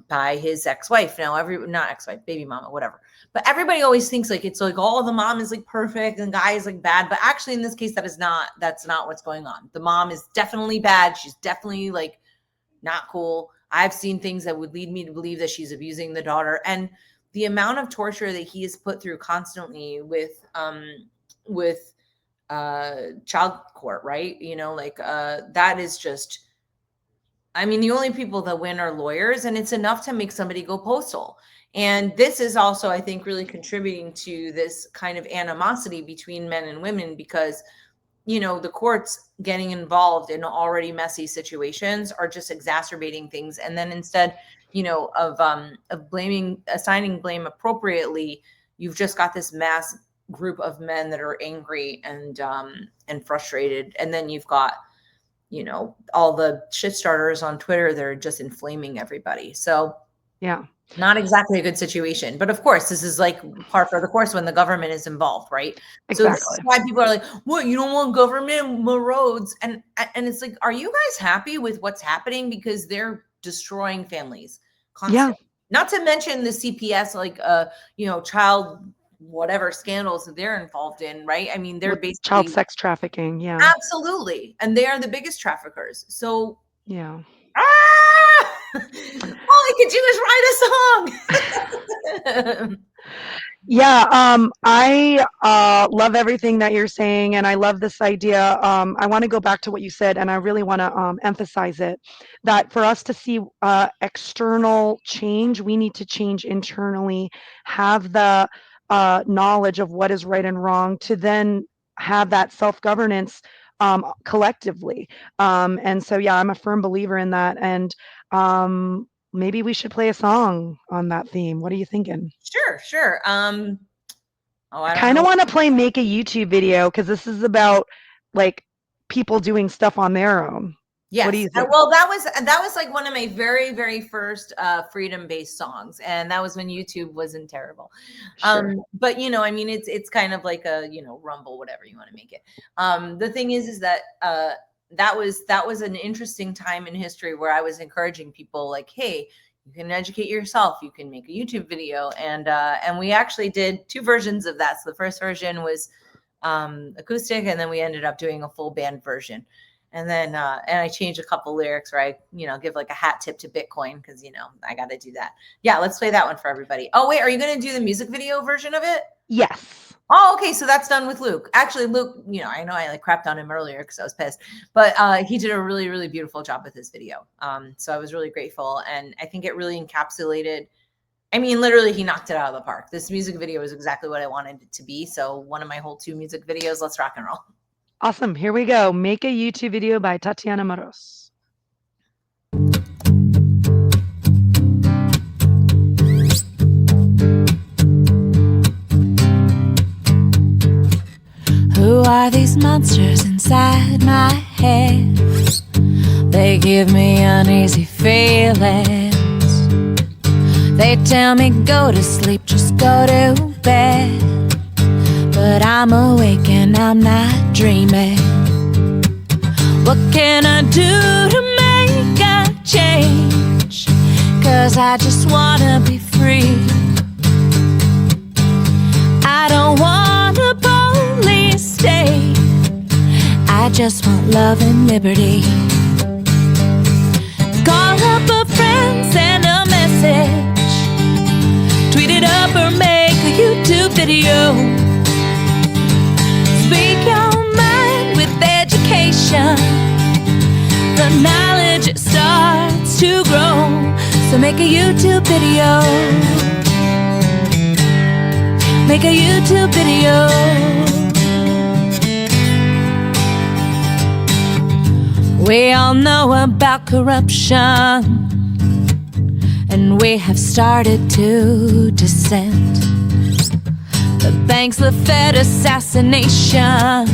by his ex-wife. Now not ex-wife, baby mama, whatever. But everybody always thinks like it's like, oh, the mom is like perfect and the guy is like bad. But actually in this case, that's not what's going on. The mom is definitely bad. She's definitely like not cool. I've seen things that would lead me to believe that she's abusing the daughter. And the amount of torture that he is put through constantly with child court, right? You know, like that is just, I mean, the only people that win are lawyers, and it's enough to make somebody go postal. And this is also, I think, really contributing to this kind of animosity between men and women, because, you know, the courts getting involved in already messy situations are just exacerbating things. And then instead, you know, of assigning blame appropriately, you've just got this mass group of men that are angry and frustrated. And then you've got, you know, all the shit starters on Twitter, they're just inflaming everybody. So yeah, not exactly a good situation. But of course, this is like par for the course when the government is involved, right? So this is exactly. why people are like, what, you don't want government roads? And it's like, are you guys happy with what's happening? Because they're destroying families Yeah, constantly. Not to mention the CPS, like you know, child whatever scandals that they're involved in, right? I mean, they're with child basically, sex trafficking. Yeah, absolutely, and they are the biggest traffickers. So yeah. all I could do is write a song. Yeah, I love everything that you're saying, and I love this idea. I want to go back to what you said, and I really want to emphasize it, that for us to see external change, we need to change internally, have the knowledge of what is right and wrong, to then have that self governance collectively. And so, yeah, I'm a firm believer in that. And maybe we should play a song on that theme. What are you thinking? Sure, sure. Oh, I I don't kind of know. want to play make a YouTube video because this is about like people doing stuff on their own. What do Yes. you think? Well, that was like one of my very, very first freedom-based songs. And that was when YouTube wasn't terrible. Sure. But you know, I mean, it's kind of like a, you know, Rumble, whatever you want to make it. The thing is that that was an interesting time in history where I was encouraging people like, hey, you can educate yourself, you can make a YouTube video. And we actually did two versions of that. So the first version was acoustic, and then we ended up doing a full band version. And then and I changed a couple lyrics where I, give like a hat tip to Bitcoin because I got to do that. Yeah, let's play that one for everybody. Oh wait, are you going to do the music video version of it? Yes. Oh, okay. So that's done with Luke. Actually, Luke, I know I like crapped on him earlier because I was pissed, but he did a really, really beautiful job with his video. So I was really grateful, and I think it really encapsulated. I mean, literally, he knocked it out of the park. This music video is exactly what I wanted it to be. So one of my whole 2 music videos. Let's rock and roll. Awesome. Here we go. Make a YouTube video by Tatiana Moroz. Who are these monsters inside my head? They give me uneasy feelings. They tell me go to sleep, just go to bed. But I'm awake and I'm not dreaming. What can I do to make a change? 'Cause I just wanna be free. I don't want a police state. I just want love and liberty. Call up a friend, send a message. Tweet it up or make a YouTube video. Speak your mind with education. The knowledge it starts to grow. So make a YouTube video. Make a YouTube video. We all know about corruption, and we have started to descend. The banks, the Fed, assassination,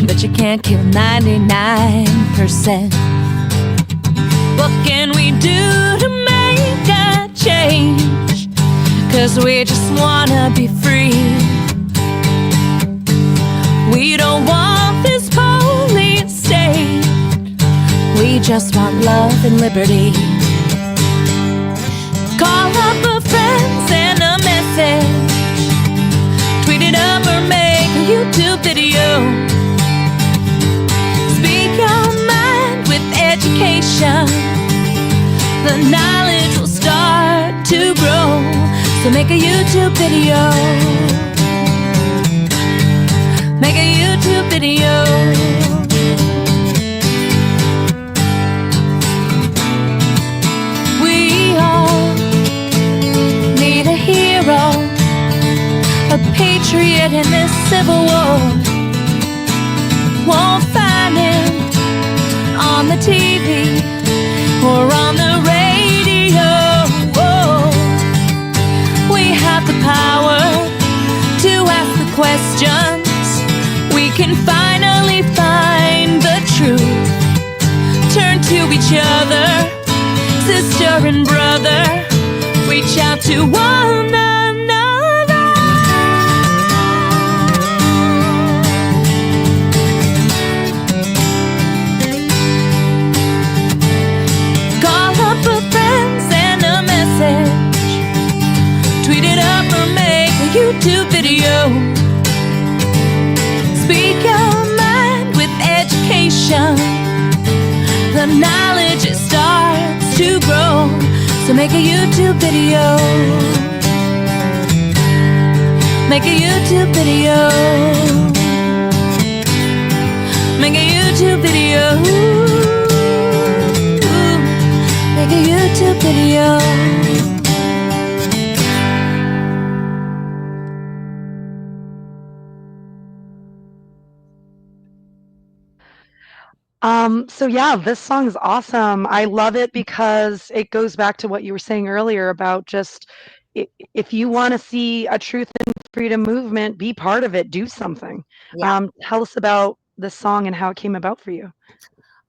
but you can't kill 99%. What can we do to make a change? 'Cause we just wanna be free. We don't want this police state. We just want love and liberty. Call up a friend, send a message. Tweet it up or make a YouTube video. Speak your mind with education. The knowledge will start to grow. So make a YouTube video. Make a YouTube video. We all need a hero, a patriot in this civil war. Won't find him on the TV or on the radio. Whoa. We have the power to ask the questions. We can finally find the truth. Turn to each other, sister and brother. Reach out to one another. Call up a friend, send a message. Tweet it up or make a YouTube video. Speak your mind with education. The knowledge it starts to grow. So make a YouTube video. Make a YouTube video. Make a YouTube video. Make a YouTube video. So yeah, this song is awesome. I love it because it goes back to what you were saying earlier about just if you want to see a truth and freedom movement, be part of it, do something. Yeah. Tell us about this song and how it came about for you.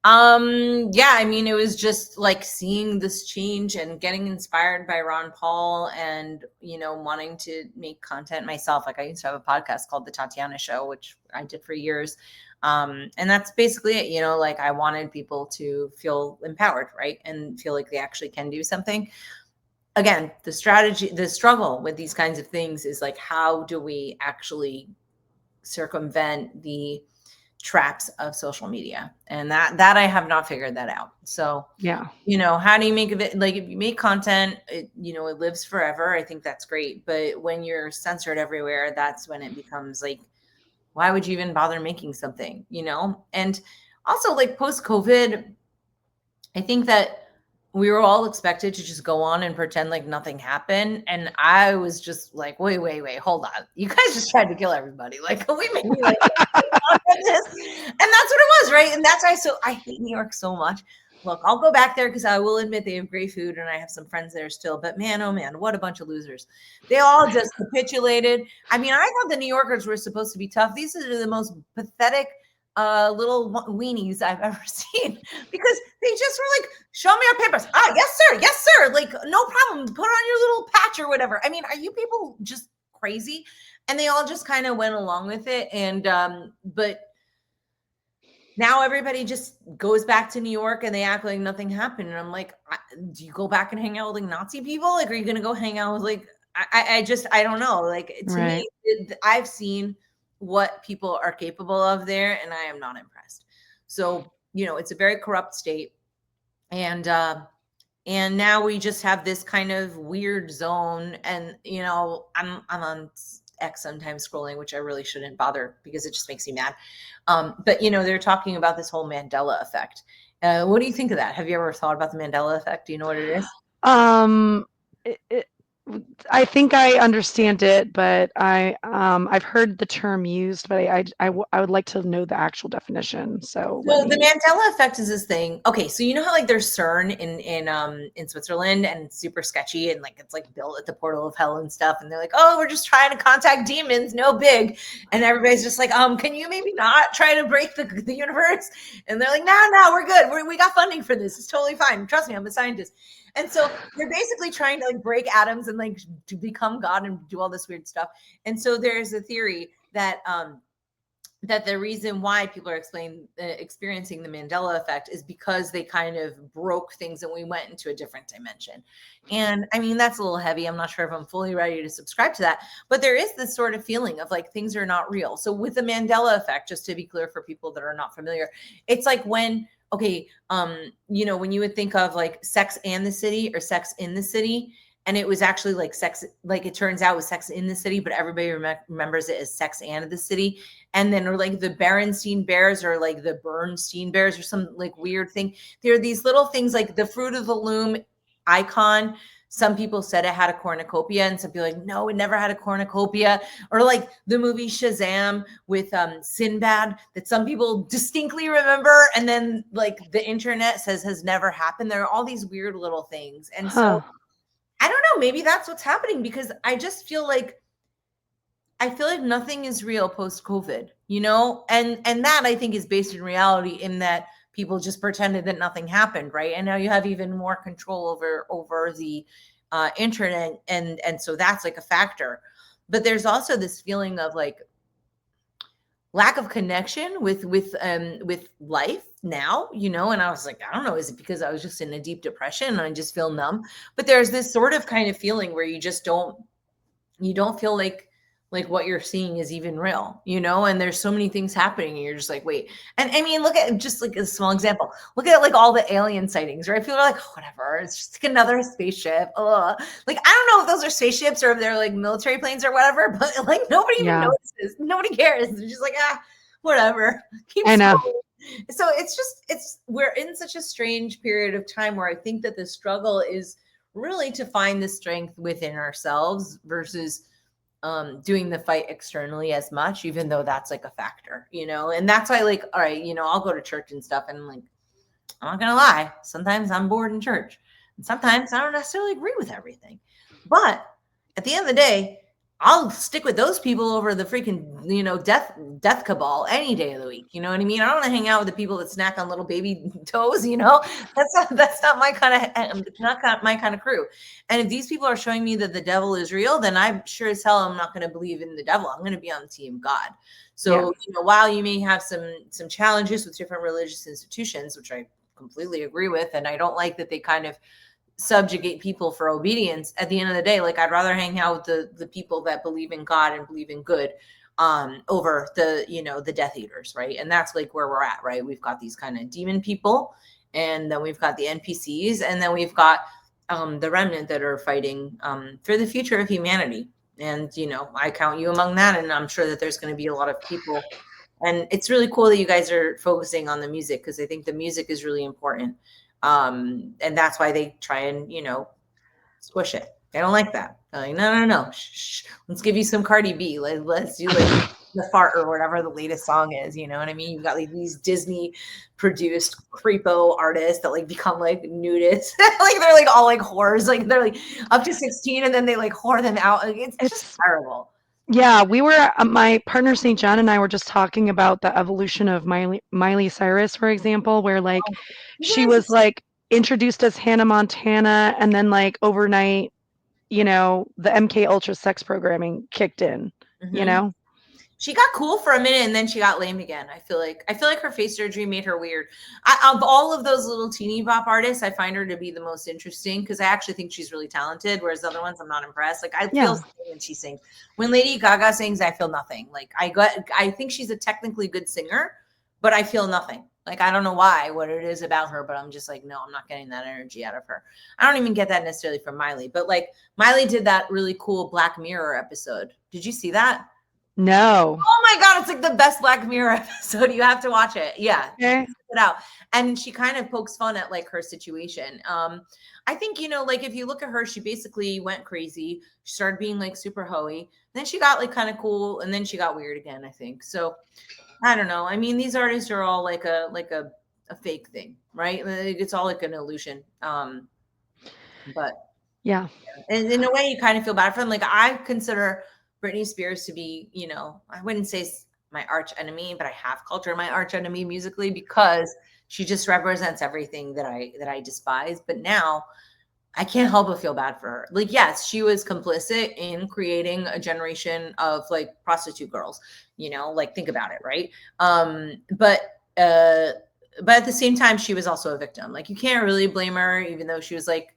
Yeah, I mean, it was just like seeing this change and getting inspired by Ron Paul and, wanting to make content myself. Like I used to have a podcast called The Tatiana Show, which I did for years. And that's basically it, like I wanted people to feel empowered, right? And feel like they actually can do something. Again, the struggle with these kinds of things is like, how do we actually circumvent the traps of social media, and that I have not figured that out. So Yeah. how do you make of it? Like, if you make content, it lives forever. I think that's great. But when you're censored everywhere, that's when it becomes like, why would you even bother making something? And also, like, post COVID, I think that we were all expected to just go on and pretend like nothing happened. And I was just like, wait, hold on. You guys just tried to kill everybody. Like, we made me like this. And that's what it was, right? And that's why I hate New York so much. Look, I'll go back there because I will admit they have great food and I have some friends there still. But man, oh man, what a bunch of losers. They all just capitulated. I mean, I thought the New Yorkers were supposed to be tough. These are the most pathetic little weenies I've ever seen, because they just were like, show me your papers. Yes, sir. Like, no problem. Put on your little patch or whatever. I mean, are you people just crazy? And they all just kind of went along with it. And, but now everybody just goes back to New York and they act like nothing happened. And I'm like, do you go back and hang out with like Nazi people? Like, are you going to go hang out with like, I don't know. Like, to Right. me, I've seen what people are capable of there, and I am not impressed. So, it's a very corrupt state. And now we just have this kind of weird zone. And, I'm on X sometimes scrolling, which I really shouldn't bother because it just makes me mad. But, they're talking about this whole Mandela effect. What do you think of that? Have you ever thought about the Mandela effect? Do you know what it is? I think I understand it, but I've heard the term used, but I would like to know the actual definition. So So the Mandela effect is this thing. Okay, so you know how like there's CERN in Switzerland, and it's super sketchy, and like it's like built at the portal of hell and stuff, and they're like, oh, we're just trying to contact demons, no big, and everybody's just like, can you maybe not try to break the universe? And they're like, no, we're good. We got funding for this. It's totally fine. Trust me, I'm a scientist. And so they're basically trying to like break atoms and like to become God and do all this weird stuff. And so there's a theory that that the reason why people are experiencing the Mandela effect is because they kind of broke things and we went into a different dimension. And I mean, that's a little heavy. I'm not sure if I'm fully ready to subscribe to that, but there is this sort of feeling of like things are not real. So with the Mandela effect, just to be clear for people that are not familiar, it's like when, when you would think of like Sex and the City or Sex in the City, and it was actually like sex, like it turns out it was Sex in the City, but everybody remembers it as Sex and the City. And then, or like the Berenstein Bears or like the Bernstein Bears or some like weird thing. There are these little things like the Fruit of the Loom icon. Some people said it had a cornucopia, and some people like, no, it never had a cornucopia. Or like the movie Shazam with Sinbad that some people distinctly remember, and then like the internet says has never happened. There are all these weird little things. And so I don't know, maybe that's what's happening, because I just feel like nothing is real post COVID, and that I think is based in reality, in that people just pretended that nothing happened, right? And now you have even more control over the internet, and so that's like a factor. But there's also this feeling of like lack of connection with life now, and I was like, I don't know, is it because I was just in a deep depression and I just feel numb? But there's this sort of kind of feeling where you don't feel like what you're seeing is even real, and there's so many things happening and you're just like, wait. And I mean, look at just like a small example. Look at like all the alien sightings, right? People are like, whatever, it's just like another spaceship. Ugh. Like, I don't know if those are spaceships or if they're like military planes or whatever, but like nobody even notices. Nobody cares. They're just like, whatever. I know. So we're in such a strange period of time where I think that the struggle is really to find the strength within ourselves versus doing the fight externally as much, even though that's like a factor, and that's why, like, all right, I'll go to church and stuff, and like, I'm not gonna lie, sometimes I'm bored in church, and sometimes I don't necessarily agree with everything, but at the end of the day, I'll stick with those people over the freaking, death cabal any day of the week. You know what I mean? I don't want to hang out with the people that snack on little baby toes. That's not my kind of crew. And if these people are showing me that the devil is real, then I'm sure as hell I'm not going to believe in the devil. I'm going to be on the team God. So, while you may have some challenges with different religious institutions, which I completely agree with, and I don't like that they kind of subjugate people for obedience, at the end of the day, like, I'd rather hang out with the people that believe in God and believe in good. over the, the Death Eaters, right? And that's like where we're at, right? We've got these kind of demon people, and then we've got the NPCs, and then we've got the remnant that are fighting for the future of humanity. And I count you among that, and I'm sure that there's going to be a lot of people. And it's really cool that you guys are focusing on the music, because I think the music is really important. And that's why they try and squish it. They don't like that. They're like, no, no, no. Shh. Let's give you some Cardi B. Let's do like the fart or whatever the latest song is. You know what I mean? You've got like these Disney produced creepo artists that like become like nudists. Like they're like all like whores. Like they're like up to 16 and then they like whore them out. Like, it's just terrible. Yeah, we were my partner St. John and I were just talking about the evolution of Miley Cyrus, for example, where like You she guys, was like introduced as Hannah Montana, and then like overnight, the MK Ultra sex programming kicked in, you Mhm. know? She got cool for a minute and then she got lame again. I feel like her face surgery made her weird. Of all of those little teeny pop artists, I find her to be the most interesting because I actually think she's really talented. Whereas the other ones, I'm not impressed. Like I feel Yeah. something when she sings. When Lady Gaga sings, I feel nothing. Like I think she's a technically good singer, but I feel nothing. Like I don't know what it is about her, but I'm just like, no, I'm not getting that energy out of her. I don't even get that necessarily from Miley, but like Miley did that really cool Black Mirror episode. Did you see that? No. Oh my God, it's like the best Black Mirror episode. You have to watch it. Yeah, Okay. check it out. And she kind of pokes fun at like her situation. I think, like if you look at her, she basically went crazy. She started being like super hoey. Then she got like kind of cool, and then she got weird again, I think. So I don't know. I mean, these artists are all like a fake thing, right? Like, it's all like an illusion. But Yeah. and in a way, you kind of feel bad for them. Like I consider Britney Spears to be, I wouldn't say my arch enemy, but I have called her my arch enemy musically because she just represents everything that I despise. But now I can't help but feel bad for her. Like, yes, she was complicit in creating a generation of like prostitute girls. Like think about it, right? But at the same time, she was also a victim. Like you can't really blame her, even though she was like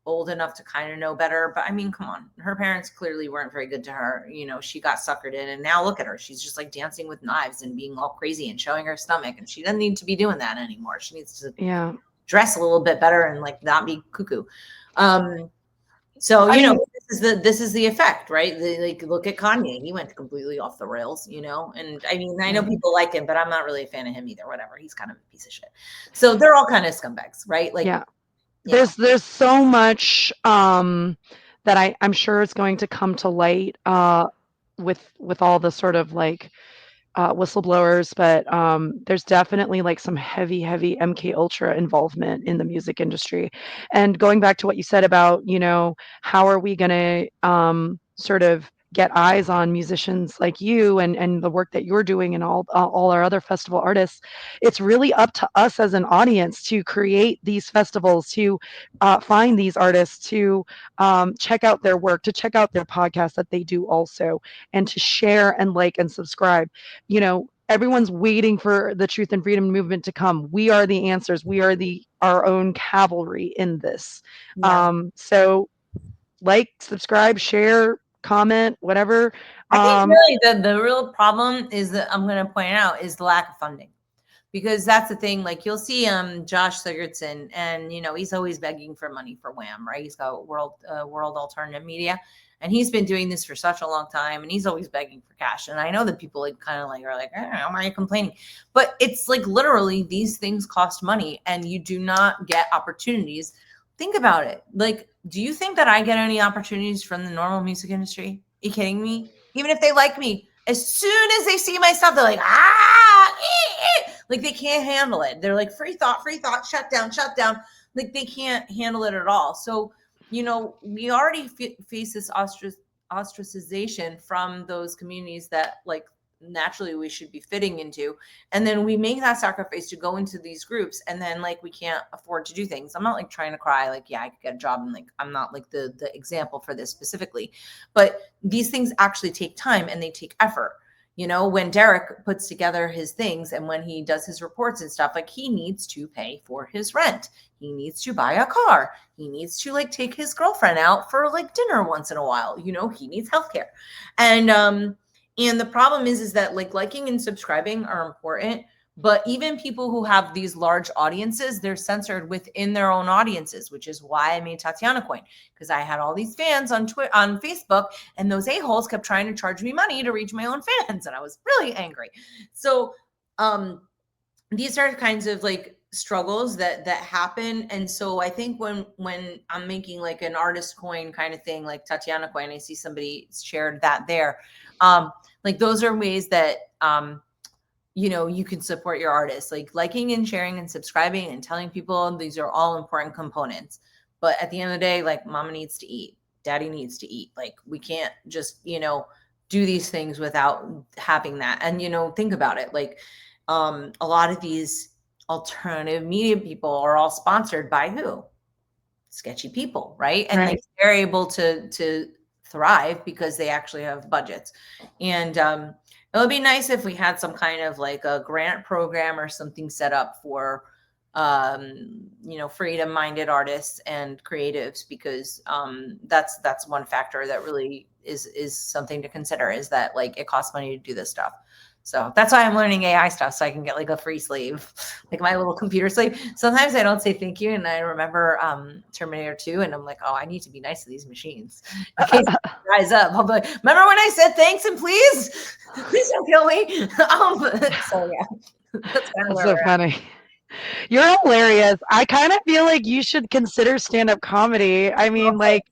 old enough to kind of know better. But I mean, come on. Her parents clearly weren't very good to her. She got suckered in, and now look at her. She's just like dancing with knives and being all crazy and showing her stomach. And she doesn't need to be doing that anymore. She needs to Yeah. dress a little bit better and like not be cuckoo. So, I mean, this is the effect, right? Like look at Kanye. He went completely off the rails, and I mean, I know people like him, but I'm not really a fan of him either. Whatever. He's kind of a piece of shit. So they're all kind of scumbags, right? Like, yeah. There's so much that I'm sure is going to come to light with all the sort of like whistleblowers, but there's definitely like some heavy MK Ultra involvement in the music industry. And going back to what you said about, how are we going to sort of get eyes on musicians like you and the work that you're doing and all our other festival artists, it's really up to us as an audience to create these festivals, to find these artists, to check out their work, to check out their podcasts that they do also, and to share and like and subscribe. Everyone's waiting for the truth and freedom movement to come. We are the answers. We are our own cavalry in this. yeah. So like, subscribe, share, comment, whatever. I think really the real problem is that I'm going to point out is the lack of funding, because that's the thing. Like you'll see Josh Sigurdson, and he's always begging for money for Wham, right? He's got World Alternative Media, and he's been doing this for such a long time, and he's always begging for cash. And I know that people like kind of like are like, why are you complaining? But it's like literally these things cost money, and you do not get opportunities. Think about it. Like, do you think that I get any opportunities from the normal music industry? Are you kidding me? Even if they like me, as soon as they see my stuff, they're like, like they can't handle it. They're like, free thought, shut down. Like they can't handle it at all. So, we already face this ostracization from those communities that like naturally we should be fitting into. And then we make that sacrifice to go into these groups, and then like we can't afford to do things. I'm not like trying to cry like, yeah, I could get a job, and like I'm not like the example for this specifically, but these things actually take time and they take effort. When Derek puts together his things and when he does his reports and stuff, like he needs to pay for his rent. He needs to buy a car. He needs to like take his girlfriend out for like dinner once in a while. He needs healthcare. And And the problem is that like liking and subscribing are important, but even people who have these large audiences, they're censored within their own audiences, which is why I made Tatiana Coin, because I had all these fans on Twitter, on Facebook, and those a-holes kept trying to charge me money to reach my own fans, and I was really angry. So these are kinds of like struggles that happen. And so I think when I'm making like an artist coin kind of thing, like Tatiana Coin, I see somebody shared that there. Like those are ways that you can support your artists, like liking and sharing and subscribing and telling people. These are all important components. But at the end of the day, like mama needs to eat, daddy needs to eat. Like we can't just, do these things without having that. And, think about it. Like a lot of these alternative media people are all sponsored by who? Sketchy people, right? And Right. they're able to thrive because they actually have budgets. And it would be nice if we had some kind of like a grant program or something set up for freedom-minded artists and creatives, because that's one factor that really is something to consider, is that like it costs money to do this stuff. So that's why I'm learning AI stuff, so I can get like a free slave, like my little computer slave. Sometimes I don't say thank you, and I remember Terminator 2, and I'm like, oh, I need to be nice to these machines in case they rise up. I'll be like, remember when I said thanks and please don't kill me? So yeah, that's kind of That's where so we're at. funny. You're hilarious. I kind of feel like you should consider stand-up comedy. I mean, like,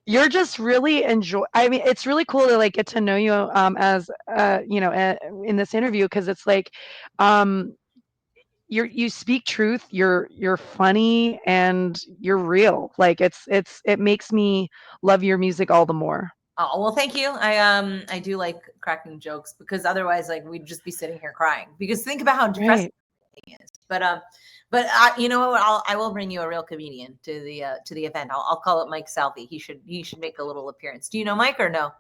you're just really I mean, it's really cool to like get to know you as in this interview, because it's like um you speak truth, you're funny, and you're real. Like it makes me love your music all the more. Oh, well, thank you. I do like cracking jokes, because otherwise like we'd just be sitting here crying, because think about how depressing Right. it is. But you know what? I will bring you a real comedian to the event. I'll call it Mike Salvi. He should make a little appearance. Do you know Mike or no?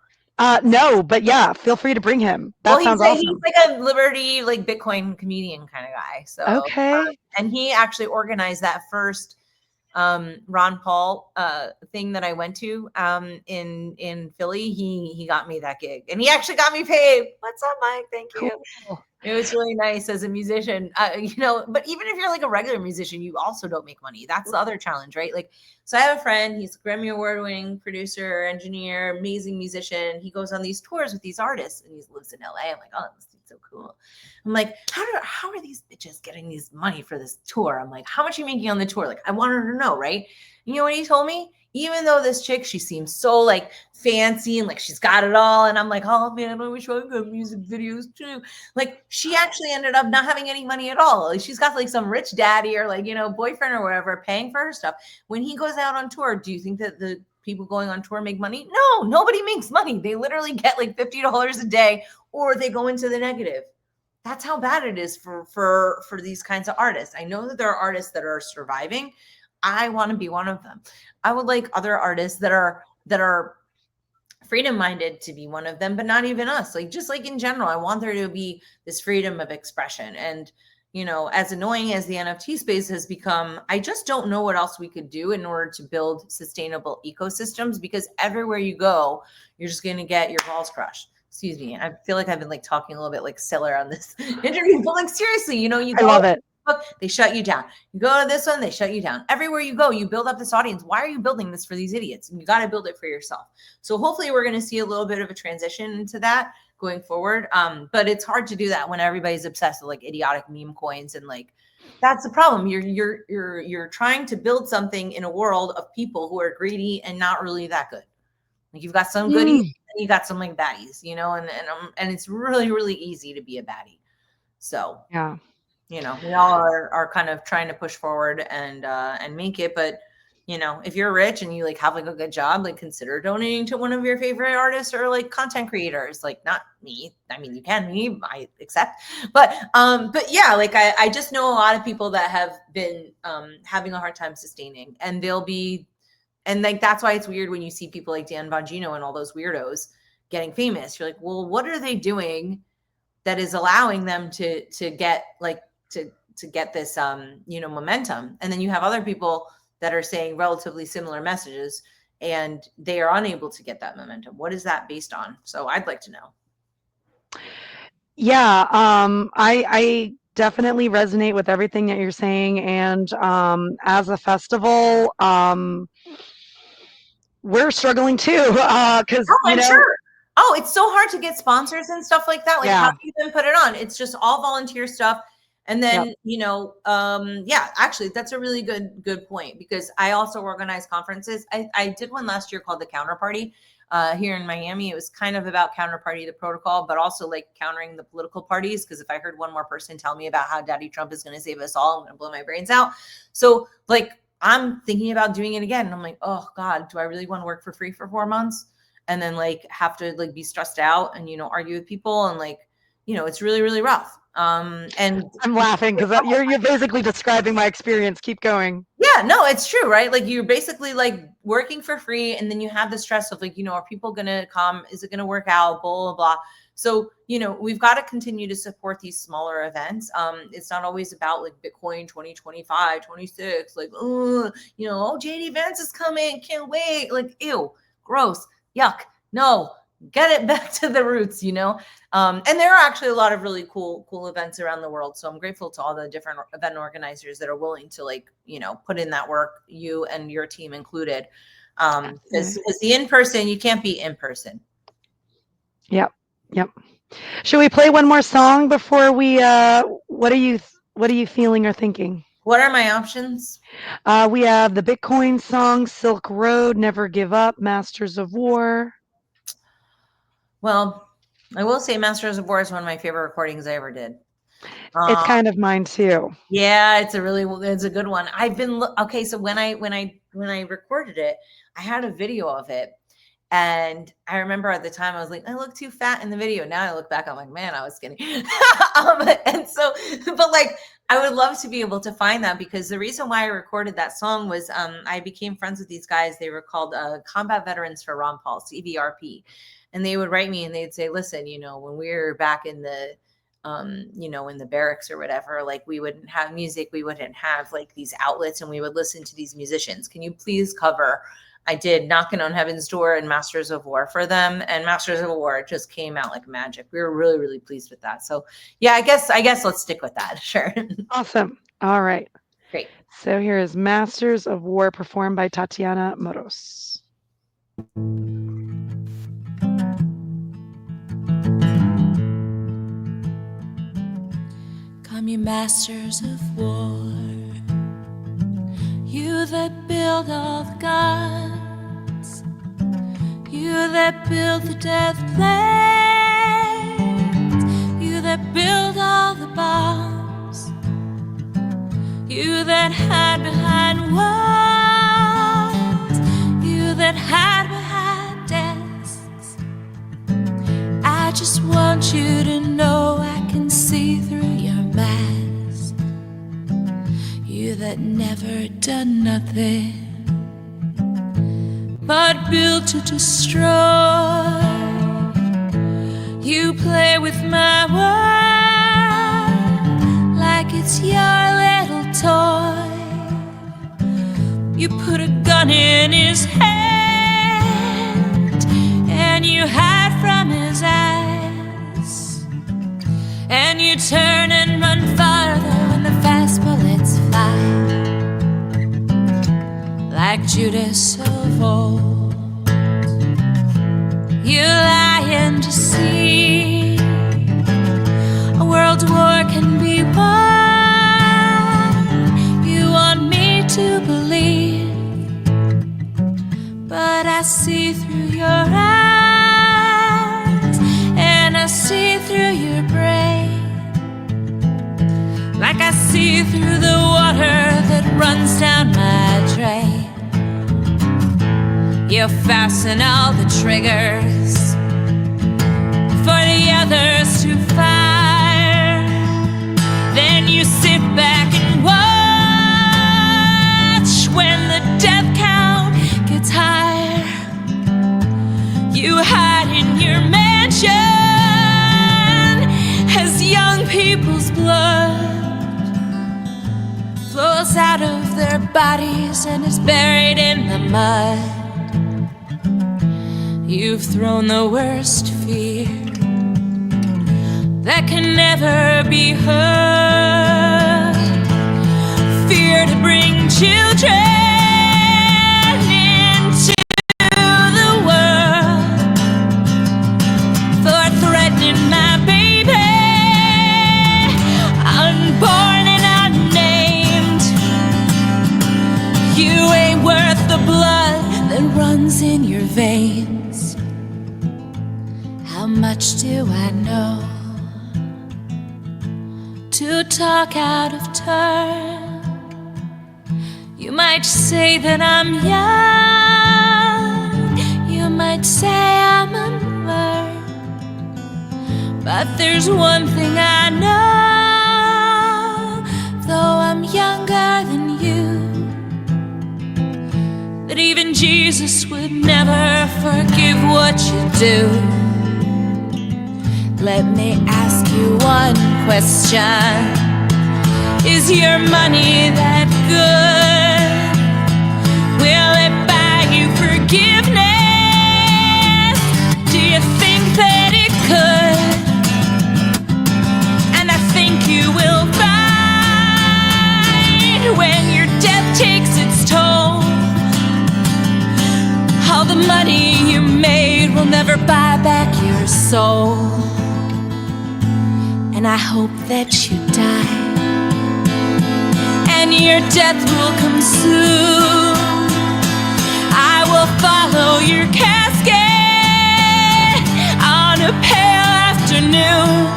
No, but yeah, feel free to bring him. Well, That sounds he's awesome. like a Liberty, like Bitcoin comedian kind of guy. So Okay. and he actually organized that first Ron Paul thing that I went to in Philly. He got me that gig, and he actually got me paid. What's up, Mike? Thank you. Cool. It was really nice as a musician, but even if you're like a regular musician, you also don't make money. That's the other challenge, right? Like, so I have a friend, he's a Grammy Award winning producer, engineer, amazing musician. He goes on these tours with these artists, and he lives in LA. I'm like, oh, that must be so cool. I'm like, how are these bitches getting this money for this tour? I'm like, how much are you making on the tour? Like, I want her to know, right? You know what he told me? Even though this chick, she seems so like fancy and like she's got it all. And I'm like, oh man, I wish I could music videos too. Like she actually ended up not having any money at all. Like she's got like some rich daddy or like, boyfriend or whatever paying for her stuff. When he goes out on tour, do you think that the people going on tour make money? No, nobody makes money. They literally get like $50 a day, or they go into the negative. That's how bad it is for these kinds of artists. I know that there are artists that are surviving. I want to be one of them. I would like other artists that are freedom minded to be one of them, but not even us. Like just like in general, I want there to be this freedom of expression. And as annoying as the NFT space has become, I just don't know what else we could do in order to build sustainable ecosystems, because everywhere you go, you're just going to get your balls crushed. Excuse me. I feel like I've been like talking a little bit like Siller on this interview, but like seriously, you I go love it. they shut you down. You go to this one, they shut you down. Everywhere you go, you build up this audience. Why are you building this for these idiots? And you got to build it for yourself. So hopefully we're going to see a little bit of a transition into that going forward. But it's hard to do that when everybody's obsessed with like idiotic meme coins, and like that's the problem. You're trying to build something in a world of people who are greedy and not really that good. Like you've got some goodies and you got some like baddies, and it's really, really easy to be a baddie. So Yeah. we all are kind of trying to push forward and make it. But if you're rich and you like have like a good job, like consider donating to one of your favorite artists or like content creators. Like not me. I mean, you can, I accept, but yeah, like I just know a lot of people that have been having a hard time sustaining, and and like that's why it's weird when you see people like Dan Bongino and all those weirdos getting famous. You're like, well, what are they doing that is allowing them to get like to get this momentum? And then you have other people that are saying relatively similar messages, and they are unable to get that momentum. What is that based on? So I'd like to know. Yeah, I definitely resonate with everything that you're saying, and as a festival, we're struggling too, because Oh, I'm sure. Oh, it's so hard to get sponsors and stuff like that. Like, how yeah, do you even put it on? It's just all volunteer stuff. And yep, then, yeah, actually, that's a really good point because I also organize conferences. I did one last year called the Counterparty here in Miami. It was kind of about counterparty the protocol, but also like countering the political parties. Because if I heard one more person tell me about how Daddy Trump is going to save us all, I'm going to blow my brains out. So, like, I'm thinking about doing it again. And I'm like, oh God, do I really want to work for free for 4 months? And then like have to like be stressed out and argue with people and like it's really really rough. And I'm laughing because you're basically describing my experience. Keep going. yeah, no, it's true, right? Like you're basically like working for free, and then you have the stress of like are people gonna come? Is it gonna work out? Blah blah blah. So we've got to continue to support these smaller events. It's not always about like Bitcoin 2025, 26, like oh JD Vance is coming, can't wait. Like ew, gross, yuck. No, get it back to the roots, and there are actually a lot of really cool events around the world. So I'm grateful to all the different event organizers that are willing to like put in that work, you and your team included. Because the in-person, you can't be in person. Yep, yep. Should we play one more song before we? What are you feeling or thinking? What are my options? We have the Bitcoin song, Silk Road, Never Give Up, Masters of War. Well, I will say Masters of War is one of my favorite recordings I ever did. It's kind of mine too. Yeah, it's a good one. I've been okay. So when I recorded it, I had a video of it, and I remember at the time I was like, I look too fat in the video. Now I look back, I'm like, man, I was skinny. And so, but like, I would love to be able to find that because the reason why I recorded that song was I became friends with these guys. They were called Combat Veterans for Ron Paul, CVRP. And they would write me and they'd say, listen, when we were back in the in the barracks or whatever, like we wouldn't have music, we wouldn't have like these outlets, and we would listen to these musicians. Can you please cover? I did Knocking on Heaven's Door and Masters of War for them, and Masters of War just came out like magic. We were really, really pleased with that. So yeah, I guess let's stick with that. Sure. Awesome. All right. Great. So here is Masters of War performed by Tatiana Moroz. Come, you masters of war, you that build all the gods, you that build the death planes, you that build all the bombs, you that hide behind walls, you that hide behind desks. I just want you to know I can see through your mask. You that never done nothing but built to destroy. You play with my world like it's your little toy. You put a gun in his hand and you hide from his eyes, and you turn and run farther when the fast bullets fly. Like Judas of old, you lie and deceive. A world war can be won, you want me to believe, but I see through your eyes, and I see through your brain, like I see through the water that runs down my drain. You fasten all the triggers for the others to fire. Then you sit back and watch when the death count gets higher. You hide in your mansion as young people's blood flows out of their bodies and is buried in the mud. You've thrown the worst fear that can never be heard. Fear to bring children into the world, for threatening my baby, unborn and unnamed. You ain't worth the blood that runs in your veins. How much do I know to talk out of turn? You might say that I'm young, you might say I'm unlearned, but there's one thing I know, though I'm younger than you, that even Jesus would never forgive what you do. Let me ask you one question. Is your money that good? Will it buy you forgiveness? Do you think that it could? And I think you will find when your death takes its toll, all the money you made will never buy back your soul. And I hope that you die, and your death will come soon. I will follow your casket on a pale afternoon,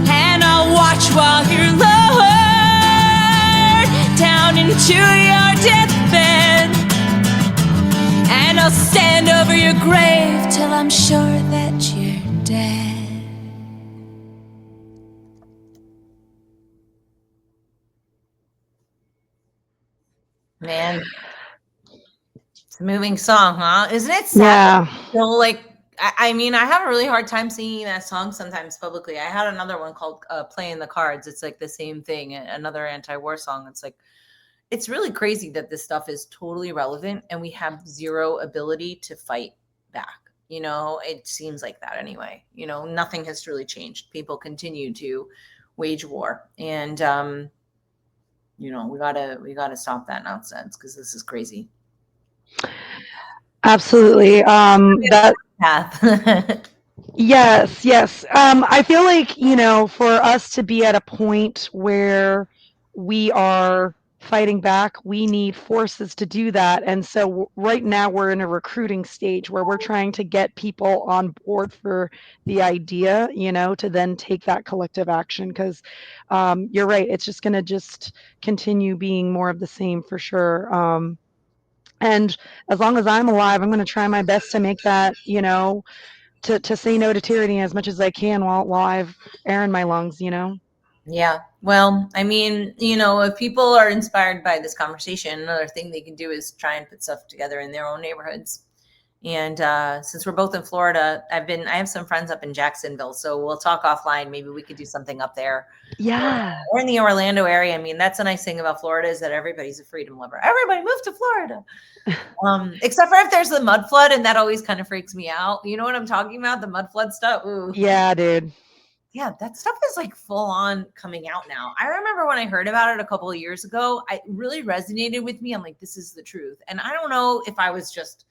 and I'll watch while you're lowered down into your deathbed, and I'll stand over your grave till I'm sure that you're dead. Man, it's a moving song, huh? Isn't it sad? Yeah. So, like, I mean, I have a really hard time singing that song sometimes publicly. I had another one called Playing the Cards. It's like the same thing, another anti-war song. It's like, it's really crazy that this stuff is totally relevant and we have zero ability to fight back. You know, it seems like that anyway. You know, nothing has really changed. People continue to wage war. And, you know, we gotta stop that nonsense because this is crazy. Absolutely. That Path. Yes, yes. I feel like, for us to be at a point where we are fighting back, we need forces to do that. And so right now we're in a recruiting stage where we're trying to get people on board for the idea, to then take that collective action. Because you're right, it's just going to just continue being more of the same for sure. And as long as I'm alive, I'm going to try my best to make that, to say no to tyranny as much as I can while I've air in my lungs, Yeah. Well, I mean, if people are inspired by this conversation, another thing they can do is try and put stuff together in their own neighborhoods. And since we're both in Florida, I have some friends up in Jacksonville, so we'll talk offline. Maybe we could do something up there. Yeah. Or in the Orlando area. I mean, that's a nice thing about Florida is that everybody's a freedom lover. Everybody move to Florida. Except for if there's the mud flood, and that always kind of freaks me out. You know what I'm talking about? The mud flood stuff. Ooh. Yeah, dude. Yeah, that stuff is like full on coming out now. I remember when I heard about it a couple of years ago, it really resonated with me. I'm like, this is the truth. And I don't know if I was just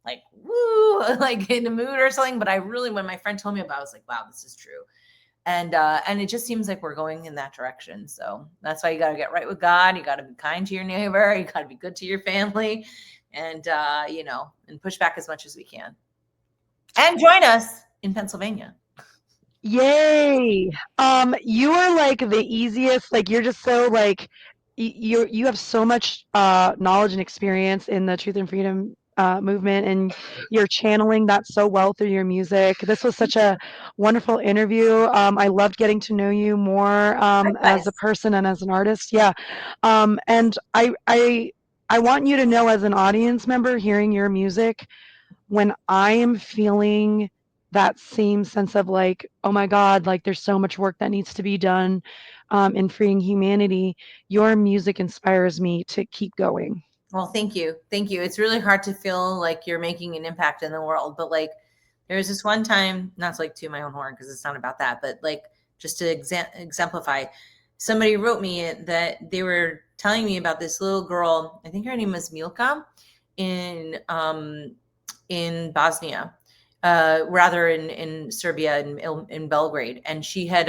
like, woo, like in the mood or something, but I really, when my friend told me about it, I was like, wow, this is true. And it just seems like we're going in that direction. So that's why you got to get right with God. You got to be kind to your neighbor. You got to be good to your family, and and push back as much as we can. And join us in Pennsylvania. Yay. You are like the easiest, like you're just so like you have so much knowledge and experience in the truth and freedom movement, and you're channeling that so well through your music. This was such a wonderful interview. I loved getting to know you more as a person and as an artist. Yeah. And I want you to know, as an audience member hearing your music, when I am feeling that same sense of like, oh my God, like there's so much work that needs to be done in freeing humanity, your music inspires me to keep going. Well, thank you. Thank you. It's really hard to feel like you're making an impact in the world, but like, There was this one time, not to like toot my own horn because it's not about that, but like just to exemplify, somebody wrote me that they were telling me about this little girl. I think her name was Milka in Bosnia, rather in Serbia in Belgrade, and she had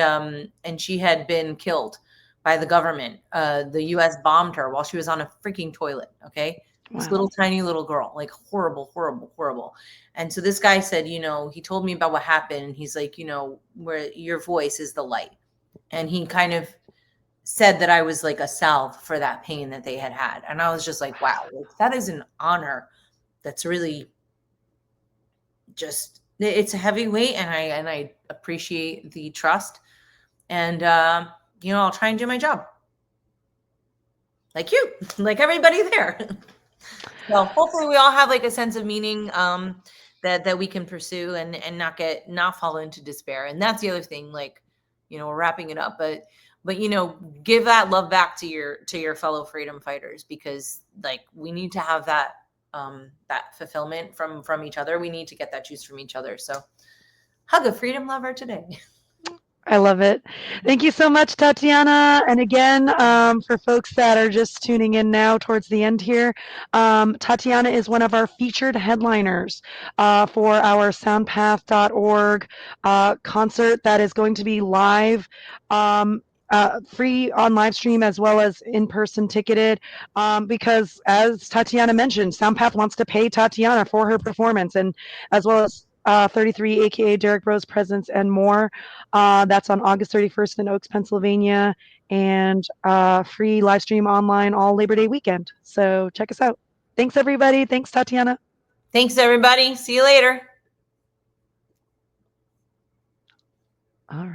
been killed by the government. The U.S. bombed her while she was on a freaking toilet. Okay, this Wow. little tiny little girl, like horrible, horrible, horrible. And so this guy said, he told me about what happened, and he's like, where your voice is the light, and he kind of said that I was like a salve for that pain that they had, and I was just like, wow, like, that is an honor. That's really just it's a heavy weight, and I appreciate the trust, and I'll try and do my job like you, like everybody there. So hopefully we all have like a sense of meaning that we can pursue and not fall into despair. And that's the other thing, like, we're wrapping it up, but give that love back to your fellow freedom fighters, because like we need to have that fulfillment from each other. We need to get that juice from each other. So hug a freedom lover today. I love it. Thank you so much, Tatiana. And again, for folks that are just tuning in now towards the end here, Tatiana is one of our featured headliners for our soundpath.org concert that is going to be live. Free on live stream as well as in person ticketed, because as Tatiana mentioned, Soundpath wants to pay Tatiana for her performance, and as well as 33 aka Derek Rose Presents and more. That's on August 31st in Oaks, Pennsylvania, and free live stream online all Labor Day weekend. So check us out. Thanks, everybody. Thanks, Tatiana. Thanks, everybody. See you later.